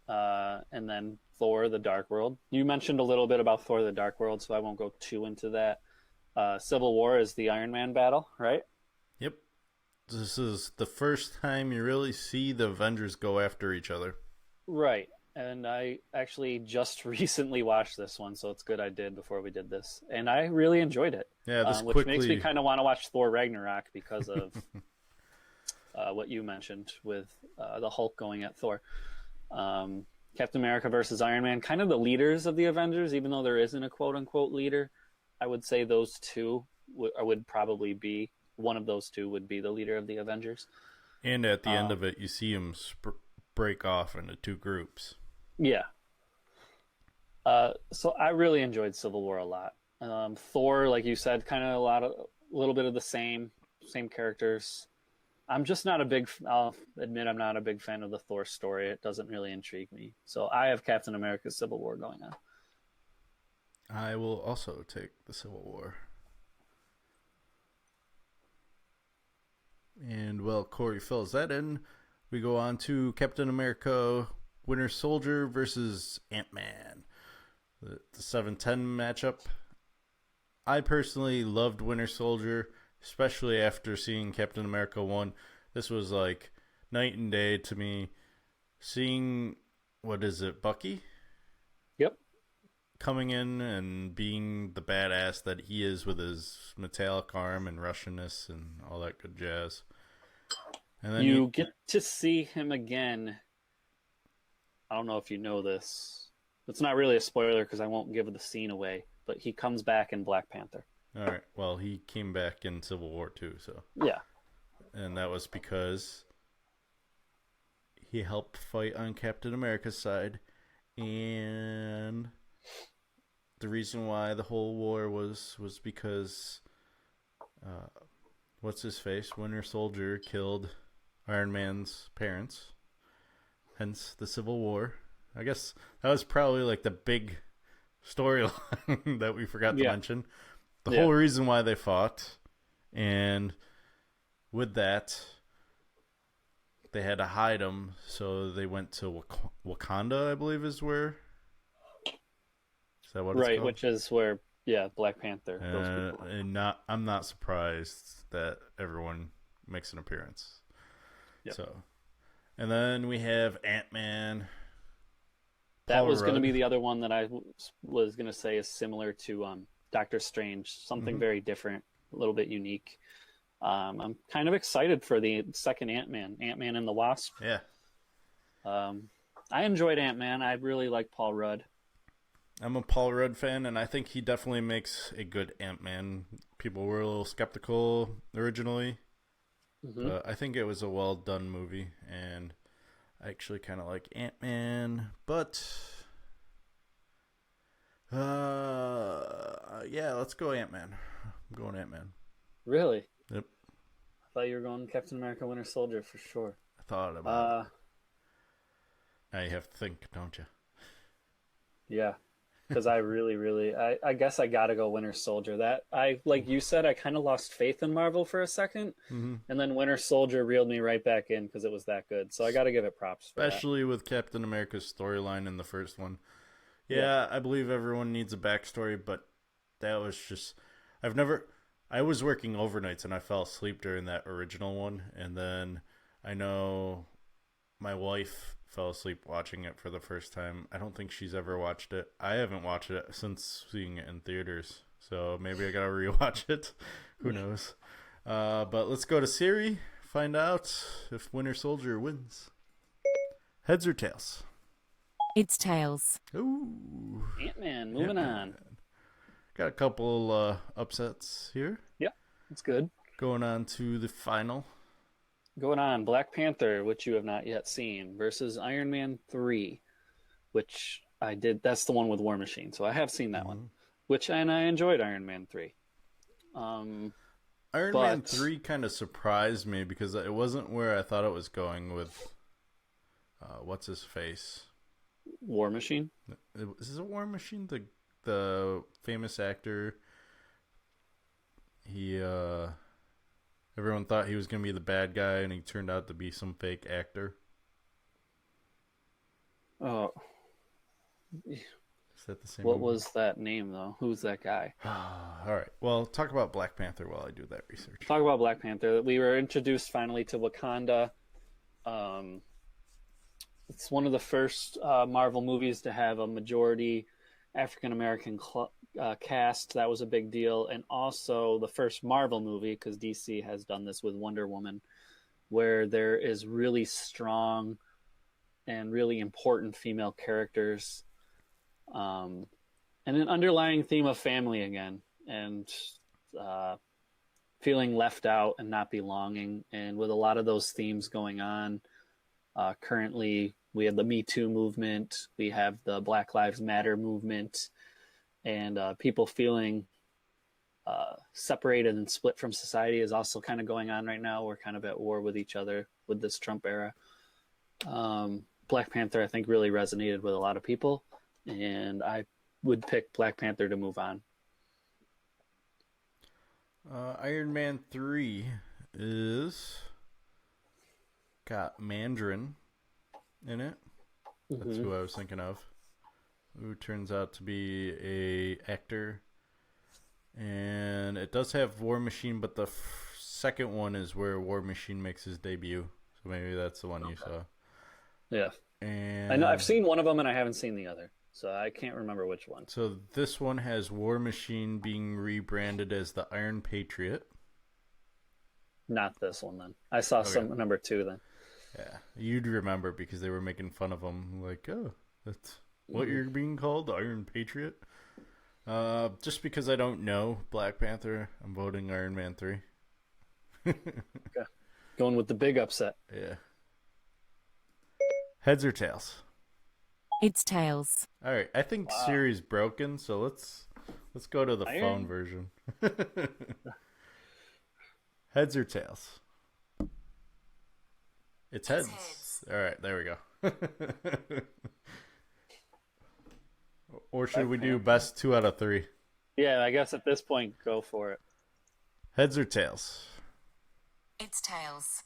And then Thor the Dark World. You mentioned a little bit about Thor the Dark World, so I won't go too into that. Civil War is the Iron Man battle, right? Yep. This is the first time you really see the Avengers go after each other. Right. And I actually just recently watched this one, so it's good I did before we did this. And I really enjoyed it. Yeah, which makes me kind of want to watch Thor Ragnarok because of what you mentioned with the Hulk going at Thor. Captain America versus Iron Man, kind of the leaders of the Avengers, even though there isn't a quote-unquote leader. I would say those two would probably be, one of those two would be the leader of the Avengers. And at the end of it, you see him break off into two groups. Yeah. So I really enjoyed Civil War a lot. Thor, like you said, kind of a little bit of the same characters. I'm just not I'll admit I'm not a big fan of the Thor story. It doesn't really intrigue me. So I have Captain America Civil War going on. I will also take the Civil War. And, well, Corey fills that in. We go on to Captain America Winter Soldier versus Ant-Man. The 7-10 matchup. I personally loved Winter Soldier, especially after seeing Captain America 1. This was like night and day to me. Seeing, Bucky? Yep. Coming in and being the badass that he is with his metallic arm and Russianness and all that good jazz. And then you get to see him again I don't know if you know this. It's not really a spoiler because I won't give the scene away, but he comes back in Black Panther. All right. Well, he came back in Civil War too, so. Yeah. And that was because he helped fight on Captain America's side, and the reason why the whole war was because what's his face? Winter Soldier killed Iron Man's parents. Hence the Civil War. I guess that was probably like the big storyline that we forgot to mention. The whole reason why they fought, and with that, they had to hide him, so they went to Wakanda, I believe is where. Is that what it's called? Which is where, Black Panther. Those people. And I'm not surprised that everyone makes an appearance. Yep. So, and then we have Ant-Man. That was going to be the other one that I was going to say is similar to Doctor Strange. Something very different, a little bit unique. I'm kind of excited for the second Ant-Man and the Wasp. Yeah. I enjoyed Ant-Man. I really like Paul Rudd. I'm a Paul Rudd fan, and I think he definitely makes a good Ant-Man. People were a little skeptical originally, but I think it was a well-done movie, and I actually kind of like Ant-Man, but let's go Ant-Man. I'm going Ant-Man. Really? Yep. I thought you were going Captain America Winter Soldier for sure. I thought about it. Now you have to think, don't you? Yeah, because I really, I guess I got to go Winter Soldier. Like you said, I kind of lost faith in Marvel for a second, and then Winter Soldier reeled me right back in because it was that good. So I got to give it props for Especially with Captain America's storyline in the first one. Yeah, I believe everyone needs a backstory, but that was just... I was working overnights and I fell asleep during that original one, and then I know my wife fell asleep watching it for the first time. I don't think she's ever watched it. I haven't watched it since seeing it in theaters, so maybe I gotta rewatch it. Who knows? But let's go to Siri, find out if Winter Soldier wins. Heads or tails? It's tails. Ooh. Ant-Man, moving on. Got a couple upsets here. Yeah, that's good. Going on to the final. Going on, Black Panther, which you have not yet seen, versus Iron Man 3, which I did. That's the one with War Machine, so I have seen that one. And I enjoyed Iron Man 3. Iron Man 3 kind of surprised me because it wasn't where I thought it was going with what's his face? War Machine? Is it War Machine? The famous actor. He everyone thought he was gonna be the bad guy, and he turned out to be some fake actor. Oh, is that the same? What was that name though? Who's that guy? All right. Well, talk about Black Panther while I do that research. Talk about Black Panther. We were introduced finally to Wakanda. It's one of the first Marvel movies to have a majority African American cast. That was a big deal, and also the first Marvel movie, because DC has done this with Wonder Woman, where there is really strong and really important female characters, and an underlying theme of family again, and feeling left out and not belonging. And with a lot of those themes going on currently, we have the Me Too movement, we have the Black Lives Matter movement, and people feeling separated and split from society is also kind of going on right now. We're kind of at war with each other with this Trump era. Black Panther, I think, really resonated with a lot of people, and I would pick Black Panther to move on. Iron Man 3 is got Mandarin in it. That's who I was thinking of. Who turns out to be a actor. And it does have War Machine, but the second one is where War Machine makes his debut. So maybe that's the one you saw. Yeah. And I know I've seen one of them and I haven't seen the other. So I can't remember which one. So this one has War Machine being rebranded as the Iron Patriot. Not this one then. I saw some number 2 then. Yeah, you'd remember because they were making fun of him. Like, oh, that's what you're being called, the Iron Patriot. Just because I don't know Black Panther, I'm voting Iron Man 3. Okay. Going with the big upset. Yeah. Heads or tails? It's tails. All right, I think Siri's broken, so let's go to the phone version. Heads or tails? It's heads. All right, there we go. Or should we do best 2 out of 3? Yeah, I guess at this point, go for it. Heads or tails? It's tails.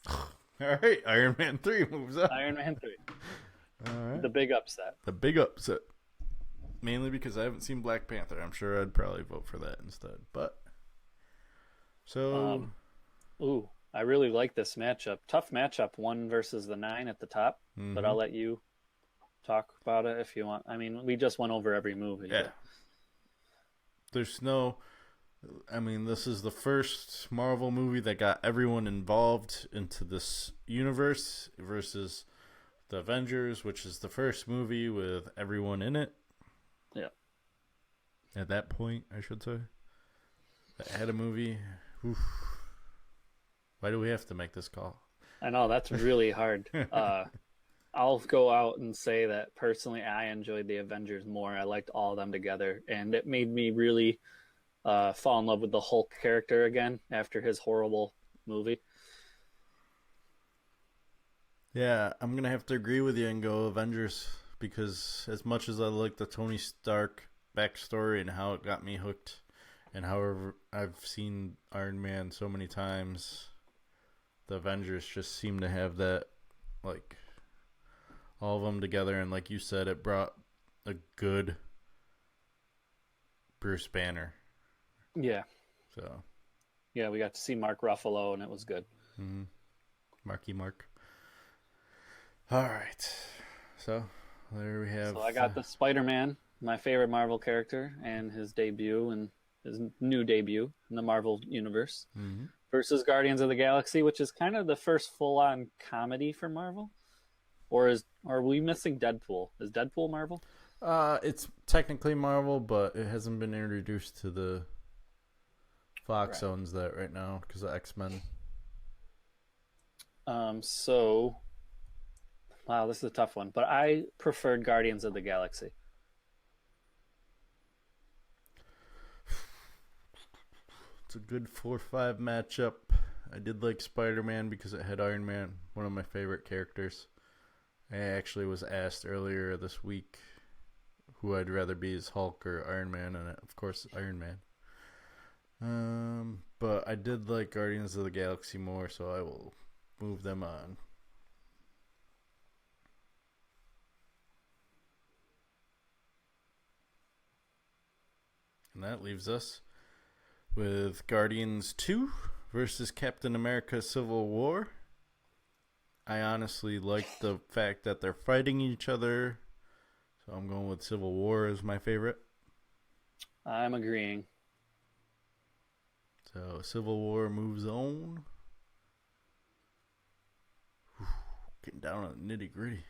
All right, Iron Man 3 moves up. Iron Man 3. All right. The big upset. The big upset. Mainly because I haven't seen Black Panther. I'm sure I'd probably vote for that instead. But so I really like this matchup. Tough matchup, 1 versus the 9 at the top. But I'll let you talk about it if you want. I mean, we just went over every movie. Yeah. There's no... I mean, this is the first Marvel movie that got everyone involved into this universe versus the Avengers, which is the first movie with everyone in it. Yeah. At that point, I should say. That had a movie. Oof. Why do we have to make this call? I know, that's really hard. I'll go out and say that personally I enjoyed the Avengers more. I liked all of them together, and it made me really fall in love with the Hulk character again after his horrible movie. Yeah, I'm going to have to agree with you and go Avengers, because as much as I like the Tony Stark backstory and how it got me hooked, and however I've seen Iron Man so many times, the Avengers just seem to have that, like, all of them together, and like you said, it brought a good Bruce Banner. Yeah. So. Yeah, we got to see Mark Ruffalo, and it was good. Mm-hmm. Marky Mark. All right. So, there we have... So I got the Spider-Man, my favorite Marvel character, and his debut, and his new debut in the Marvel Universe, versus Guardians of the Galaxy, which is kind of the first full-on comedy for Marvel. Or are we missing Deadpool? Is Deadpool Marvel? It's technically Marvel, but it hasn't been introduced to the... Fox owns that right now because of X-Men. So... Wow, this is a tough one. But I preferred Guardians of the Galaxy. It's a good 4-5 matchup. I did like Spider-Man because it had Iron Man, one of my favorite characters. I actually was asked earlier this week who I'd rather be as Hulk or Iron Man, and of course Iron Man. But I did like Guardians of the Galaxy more, so I will move them on. And that leaves us with Guardians 2 versus Captain America Civil War. I honestly like the fact that they're fighting each other, so I'm going with Civil War as my favorite. I'm agreeing. So Civil War moves on. Getting down on the nitty gritty.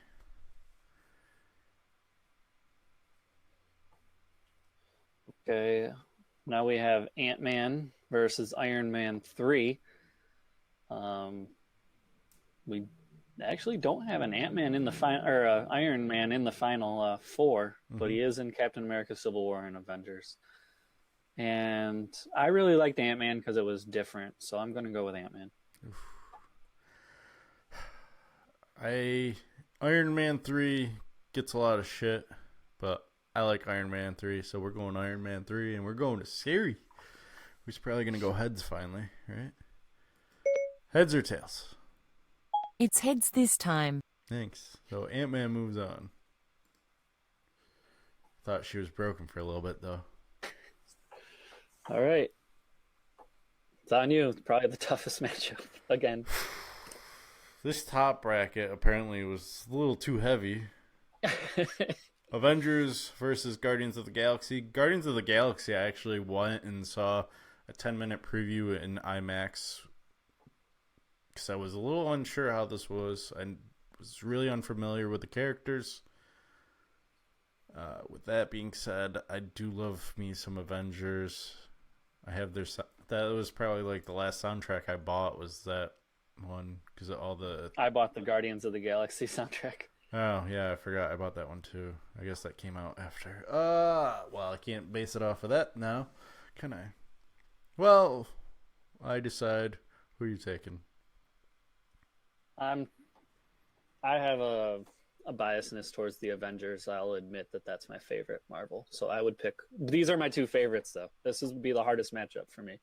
Okay, now we have Ant-Man versus Iron Man 3. We actually don't have an Ant-Man in the final, or Iron Man in the final 4, but he is in Captain America: Civil War and Avengers. And I really liked Ant-Man because it was different, so I'm going to go with Ant-Man. Iron Man 3 gets a lot of shit, but I like Iron Man 3, so we're going Iron Man 3, and we're going to Siri, who's probably going to go heads finally, right? Heads or tails? It's heads this time. Thanks. So Ant-Man moves on. Thought she was broken for a little bit, though. All right. It's on you. It's probably the toughest matchup again. This top bracket apparently was a little too heavy. Avengers versus Guardians of the Galaxy. Guardians of the Galaxy, I actually went and saw a 10-minute preview in IMAX because I was a little unsure how this was. I was really unfamiliar with the characters. With that being said, I do love me some Avengers. I have that was probably like the last soundtrack I bought was that one because of all the. I bought the Guardians of the Galaxy soundtrack. Oh yeah, I forgot I bought that one too. I guess that came out after. Well, I can't base it off of that now, can I? Well, I decide who you taking. I have a biasness towards the Avengers. I'll admit that that's my favorite Marvel. So I would pick. These are my two favorites, though. This would be the hardest matchup for me,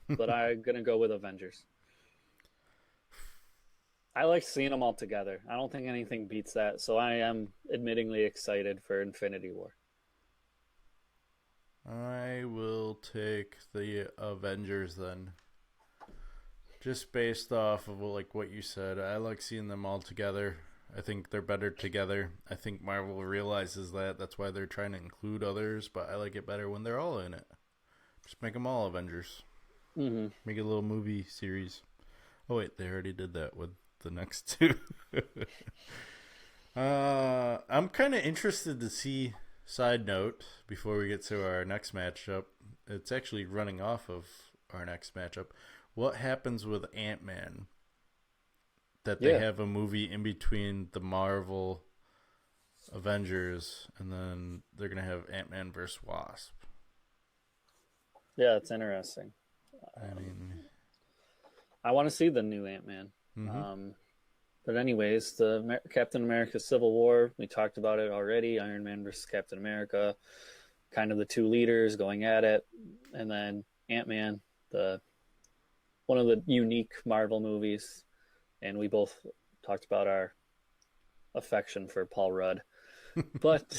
but I'm gonna go with Avengers. I like seeing them all together. I don't think anything beats that. So I am admittingly excited for Infinity War. I will take the Avengers then. Just based off of like what you said, I like seeing them all together. I think they're better together. I think Marvel realizes that. That's why they're trying to include others, but I like it better when they're all in it. Just make them all Avengers. Mm-hmm. Make a little movie series. Oh wait, they already did that with the next two. I'm kind of interested to see, side note, before we get to our next matchup, it's actually running off of our next matchup. What happens with Ant-Man? That they have a movie in between the Marvel Avengers, and then they're going to have Ant-Man vs. Wasp. Yeah, it's interesting. I want to see the new Ant-Man. Mm-hmm. But anyways, the Captain America Civil War, we talked about it already. Iron Man versus Captain America, kind of the two leaders going at it. And then Ant-Man, one of the unique Marvel movies. And we both talked about our affection for Paul Rudd. But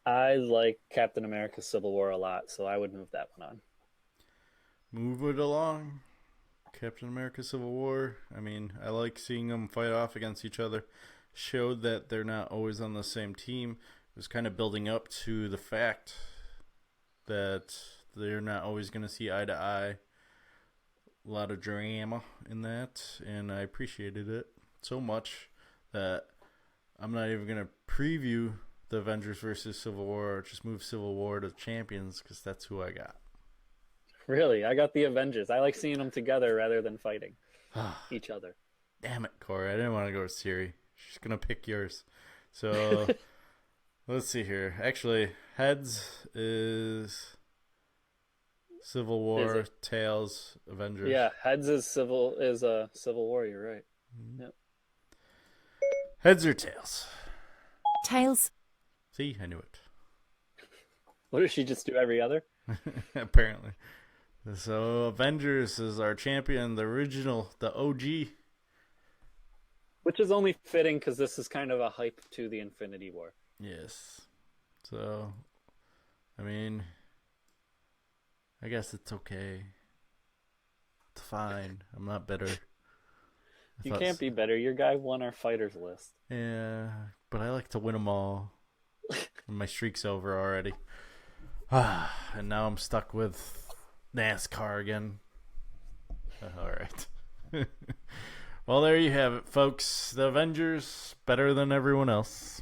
I like Captain America Civil War a lot, so I would move that one on. Move it along. Captain America Civil War. I mean, I like seeing them fight off against each other. Showed that they're not always on the same team. It was kind of building up to the fact that they're not always going to see eye to eye. A lot of drama in that, and I appreciated it so much that I'm not even going to preview the Avengers versus Civil War, or just move Civil War to Champions, because that's who I got. Really? I got the Avengers. I like seeing them together rather than fighting each other. Damn it, Corey. I didn't want to go with Siri. She's going to pick yours. So, let's see here. Actually, heads is Civil War, tails, Avengers. Yeah, heads is Civil War, you're right. Mm-hmm. Yep. Heads or tails? Tails. See, I knew it. What does she just do every other? Apparently. So Avengers is our champion, the original, the OG. Which is only fitting because this is kind of a hype to the Infinity War. Yes. So, I mean, I guess it's okay. It's fine. I'm not bitter. You can't be better. Your guy won our fighters list. Yeah, but I like to win them all. My streak's over already. And now I'm stuck with NASCAR again. All right. Well, there you have it, folks. The Avengers, better than everyone else.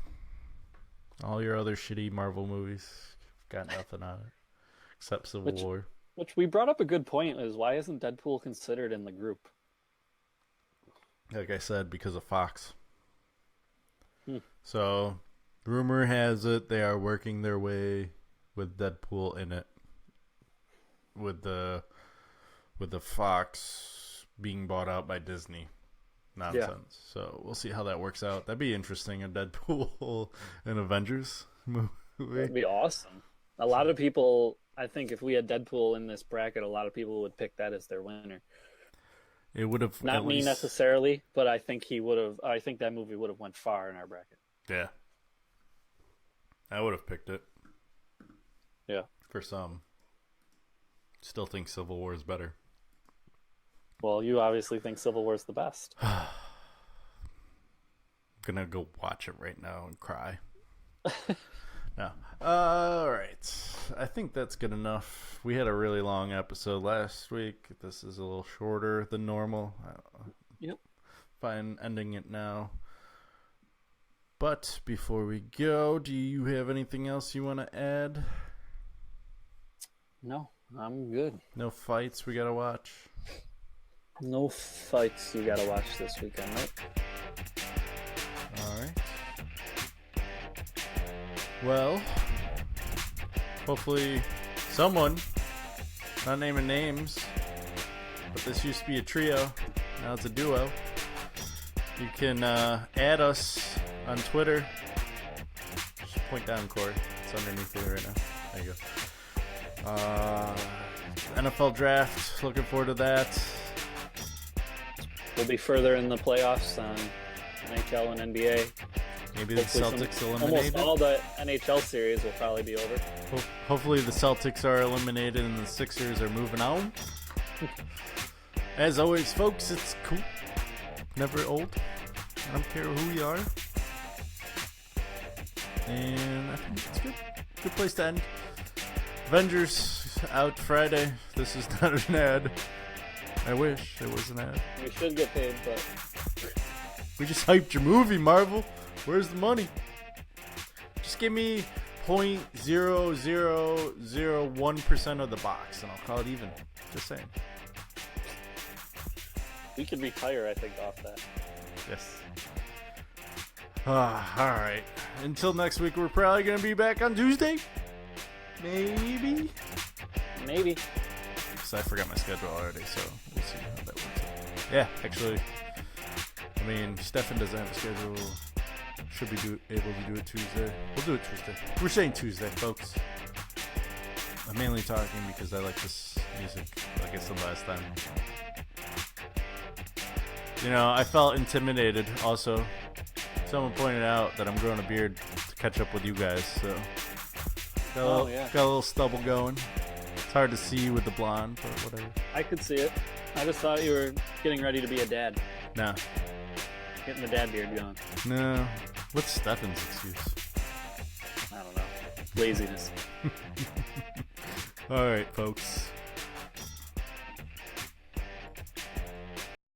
All your other shitty Marvel movies got nothing on it. Except Civil War. Which we brought up a good point, is why isn't Deadpool considered in the group? Like I said, because of Fox. So, rumor has it they are working their way with Deadpool in it. With the Fox being bought out by Disney. Nonsense. Yeah. So, we'll see how that works out. That'd be interesting, a Deadpool and Avengers movie. That'd be awesome. A lot of people, I think if we had Deadpool in this bracket, a lot of people would pick that as their winner. It would have not me necessarily, but I think he would have. I think that movie would have went far in our bracket. Yeah, I would have picked it. Yeah, for some. Still think Civil War is better. Well, you obviously think Civil War is the best. I'm gonna go watch it right now and cry. No. All right. I think that's good enough. We had a really long episode last week. This is a little shorter than normal. Yep. Fine ending it now. But before we go, do you have anything else you want to add? No, I'm good. No fights we got to watch? No fights you gotta watch this weekend, right? Alright. Well, hopefully someone, not naming names, but this used to be a trio, now it's a duo. You can add us on Twitter. Just point down, Corey. It's underneath you right now. There you go. NFL draft, looking forward to that. We'll be further in the playoffs on NHL and NBA. Maybe the Celtics eliminated. Almost all the NHL series will probably be over. Hopefully the Celtics are eliminated and the Sixers are moving on. As always, folks, it's cool. Never old. I don't care who you are. And I think it's good. Good place to end. Avengers out Friday. This is not an ad. I wish it was an ad. You should get paid, but we just hyped your movie, Marvel. Where's the money? Just give me 0.0001% of the box and I'll call it even. Just saying. We could retire, I think, off that. Yes. Alright. Until next week, we're probably going to be back on Tuesday. Maybe. Because I forgot my schedule already, so we'll see how that works out. Yeah, actually, I mean, Stefan doesn't have a schedule. Should be able to do it Tuesday. We'll do it Tuesday. We're saying Tuesday, folks. I'm mainly talking because I like this music, like I said last time. You know, I felt intimidated also. Someone pointed out that I'm growing a beard to catch up with you guys, so got a little stubble going. It's hard to see with the blonde, but whatever. I could see it. I just thought you were getting ready to be a dad. No. Getting the dad beard going. No. What's Stefan's excuse? I don't know. Laziness. All right, folks.